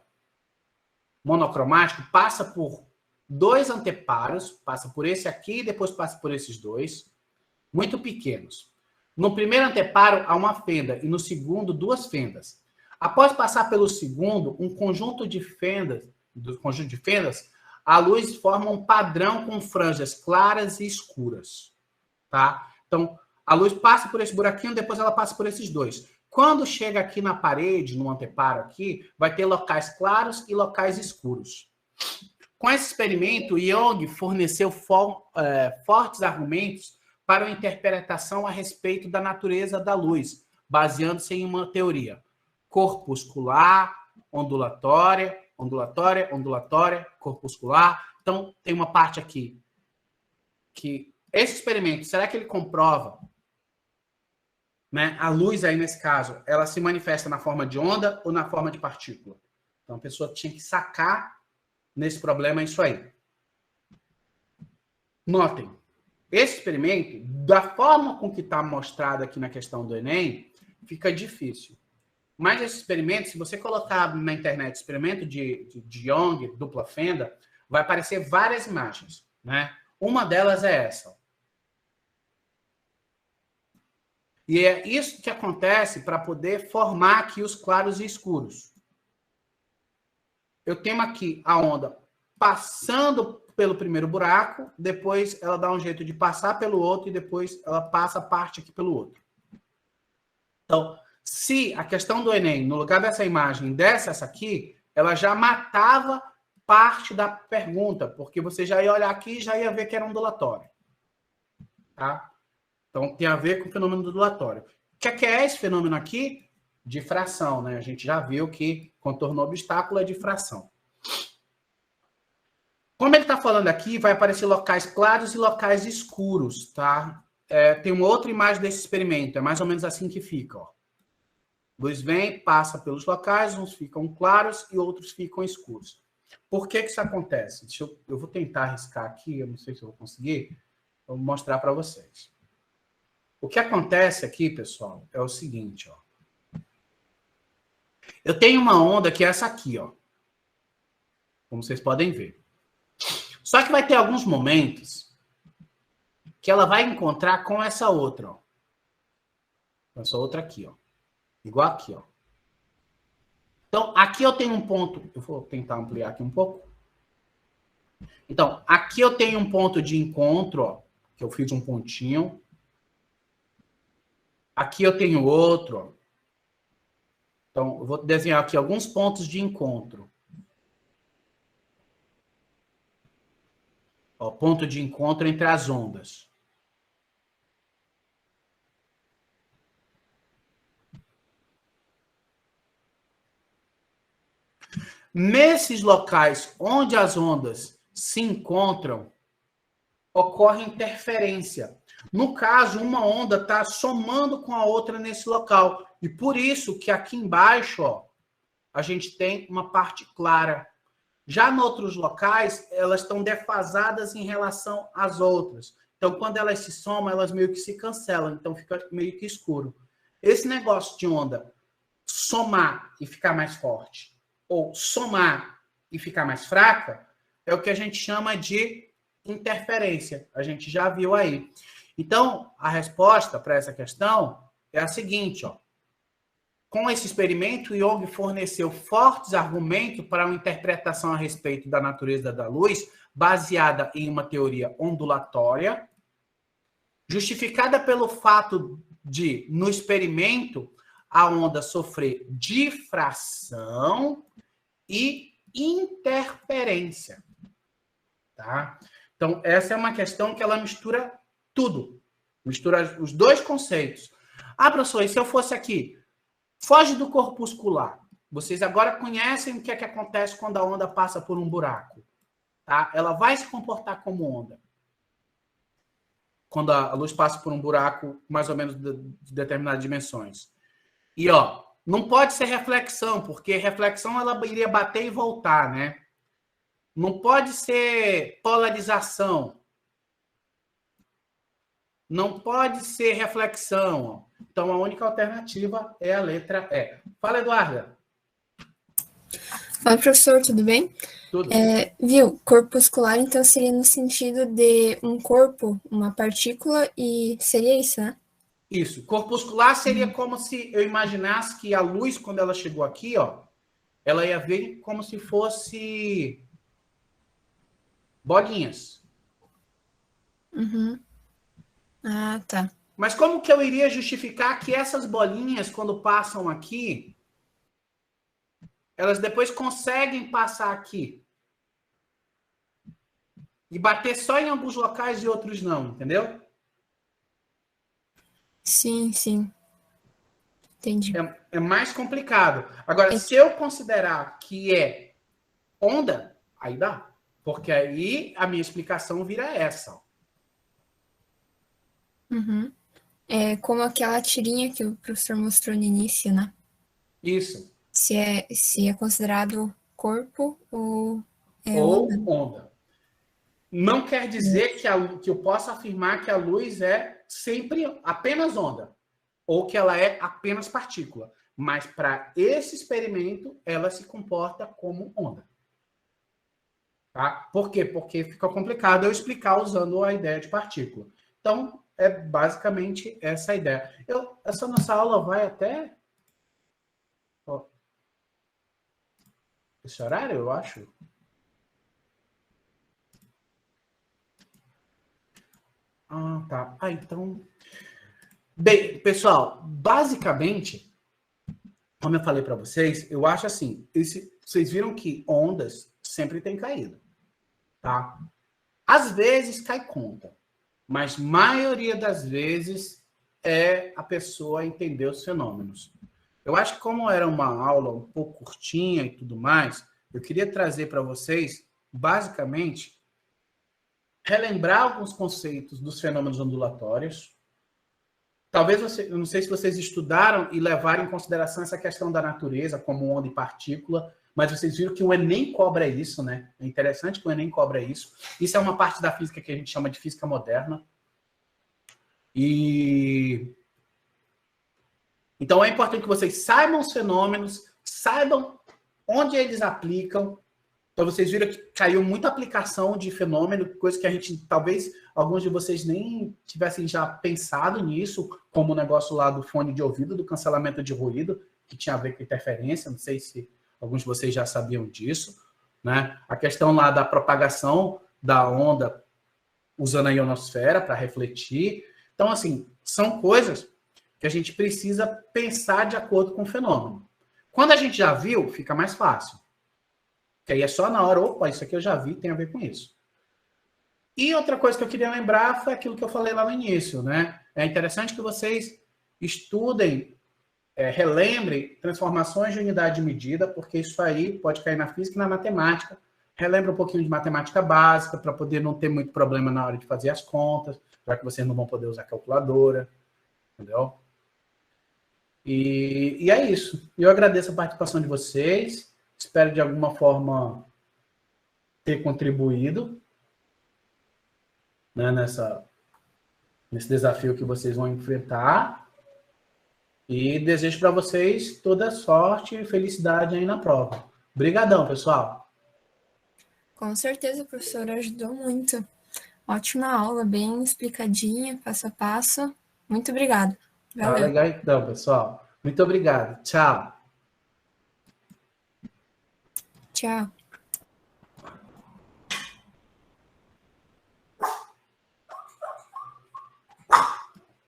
monocromático, passa por dois anteparos, passa por esse aqui e depois passa por esses dois, muito pequenos. No primeiro anteparo há uma fenda e no segundo duas fendas. Após passar pelo segundo, um conjunto de fendas, a luz forma um padrão com franjas claras e escuras, tá? Então, a luz passa por esse buraquinho, depois ela passa por esses dois. Quando chega aqui na parede, no anteparo aqui, vai ter locais claros e locais escuros. Com esse experimento, Young forneceu fortes argumentos para uma interpretação a respeito da natureza da luz, baseando-se em uma teoria corpuscular, ondulatória, ondulatória, ondulatória, corpuscular. Então, tem uma parte aqui que esse experimento, será que ele comprova, né? A luz aí, nesse caso, ela se manifesta na forma de onda ou na forma de partícula? Então, a pessoa tinha que sacar nesse problema isso aí. Notem, esse experimento, da forma com que está mostrado aqui na questão do Enem, fica difícil. Mas esse experimento, se você colocar na internet experimento de Young, dupla fenda, vai aparecer várias imagens, né? Uma delas é essa. E é isso que acontece para poder formar aqui os claros e escuros. Eu tenho aqui a onda passando pelo primeiro buraco, depois ela dá um jeito de passar pelo outro e depois ela passa parte aqui pelo outro. Então, se a questão do Enem, no lugar dessa imagem, desse essa aqui, ela já matava parte da pergunta, porque você já ia olhar aqui e já ia ver que era ondulatório. Tá? Então, tem a ver com o fenômeno ondulatório. O que é esse fenômeno aqui? Difração, né? A gente já viu que contorno obstáculo é difração. Como ele está falando aqui, vai aparecer locais claros e locais escuros, tá? Tem uma outra imagem desse experimento, é mais ou menos assim que fica, ó. Luz vem, passa pelos locais, uns ficam claros e outros ficam escuros. Por que isso acontece? Eu vou tentar arriscar aqui, eu não sei se eu vou conseguir, vou mostrar para vocês. O que acontece aqui, pessoal, é o seguinte, ó. Eu tenho uma onda que é essa aqui, ó. Como vocês podem ver. Só que vai ter alguns momentos que ela vai encontrar com essa outra, ó. Essa outra aqui, ó. Igual aqui, ó. Então, aqui eu tenho um ponto. Eu vou tentar ampliar aqui um pouco. Então, aqui eu tenho um ponto de encontro, ó. Que eu fiz um pontinho. Aqui eu tenho outro, ó. Então, eu vou desenhar aqui alguns pontos de encontro. Ó, ponto de encontro entre as ondas. Nesses locais onde as ondas se encontram, ocorre interferência. No caso, uma onda está somando com a outra nesse local. E por isso que aqui embaixo, ó, a gente tem uma parte clara. Já em outros locais, elas estão defasadas em relação às outras. Então, quando elas se somam, elas meio que se cancelam. Então, fica meio que escuro. Esse negócio de onda somar e ficar mais forte, ou somar e ficar mais fraca, é o que a gente chama de interferência. A gente já viu aí. Então, a resposta para essa questão é a seguinte, ó. Com esse experimento, o Young forneceu fortes argumentos para uma interpretação a respeito da natureza da luz, baseada em uma teoria ondulatória, justificada pelo fato de, no experimento, a onda sofrer difração e interferência. Tá? Então, essa é uma questão que ela mistura tudo. Mistura os dois conceitos. Ah, professor, e se eu fosse aqui? Foge do corpuscular. Vocês agora conhecem o que é que acontece quando a onda passa por um buraco. Tá? Ela vai se comportar como onda. Quando a luz passa por um buraco mais ou menos de determinadas dimensões. E, ó, não pode ser reflexão, porque reflexão ela iria bater e voltar, né? Não pode ser polarização. Não pode ser reflexão. Então, a única alternativa é a letra E. Fala, Eduarda. Oi, professor, tudo bem? Tudo. Viu, corpuscular, então, seria no sentido de um corpo, uma partícula, e seria isso, né? Isso. Corpuscular seria como se eu imaginasse que a luz, quando ela chegou aqui, ó, ela ia vir como se fosse bolinhas. Uhum. Ah, tá. Mas como que eu iria justificar que essas bolinhas, quando passam aqui, elas depois conseguem passar aqui? E bater só em alguns locais e outros não, entendeu? Sim, sim. Entendi. É mais complicado. Agora, se eu considerar que é onda, aí dá. Porque aí a minha explicação vira essa. Uhum. É como aquela tirinha que o professor mostrou no início, né? Isso. Se é considerado corpo ou Ou onda. onda. Não quer dizer que eu possa afirmar que a luz é sempre apenas onda. Ou que ela é apenas partícula. Mas para esse experimento, ela se comporta como onda. Tá? Por quê? Porque fica complicado eu explicar usando a ideia de partícula. Então, é basicamente essa a ideia. Essa nossa aula vai até esse horário, eu acho. Ah, tá. Ah, então... Bem, pessoal, basicamente, como eu falei para vocês, eu acho assim, vocês viram que ondas sempre têm caído, tá? Às vezes cai conta, mas maioria das vezes é a pessoa entender os fenômenos. Eu acho que como era uma aula um pouco curtinha e tudo mais, eu queria trazer para vocês, basicamente, relembrar alguns conceitos dos fenômenos ondulatórios. Talvez eu não sei se vocês estudaram e levaram em consideração essa questão da natureza como onda e partícula, mas vocês viram que o Enem cobra isso, né? É interessante que o Enem cobra isso. Isso é uma parte da física que a gente chama de física moderna. E então é importante que vocês saibam os fenômenos, saibam onde eles aplicam. Então vocês viram que caiu muita aplicação de fenômeno, coisa que a gente, talvez, alguns de vocês nem tivessem já pensado nisso, como o negócio lá do fone de ouvido, do cancelamento de ruído, que tinha a ver com interferência, não sei se alguns de vocês já sabiam disso, né? A questão lá da propagação da onda usando a ionosfera para refletir. Então, assim, são coisas que a gente precisa pensar de acordo com o fenômeno. Quando a gente já viu, fica mais fácil. Que aí é só na hora, opa, isso aqui eu já vi, tem a ver com isso. E outra coisa que eu queria lembrar foi aquilo que eu falei lá no início, né? É interessante que vocês estudem, relembrem transformações de unidade de medida, porque isso aí pode cair na física e na matemática. Relembre um pouquinho de matemática básica, para poder não ter muito problema na hora de fazer as contas, já que vocês não vão poder usar calculadora, entendeu? E é isso. Eu agradeço a participação de vocês. Espero, de alguma forma, ter contribuído, né, nesse desafio que vocês vão enfrentar. E desejo para vocês toda sorte e felicidade aí na prova. Obrigadão, pessoal. Com certeza, o professor ajudou muito. Ótima aula, bem explicadinha, passo a passo. Muito obrigada. Tá Valeu. legal então, pessoal. Muito obrigado. Tchau. Tchau.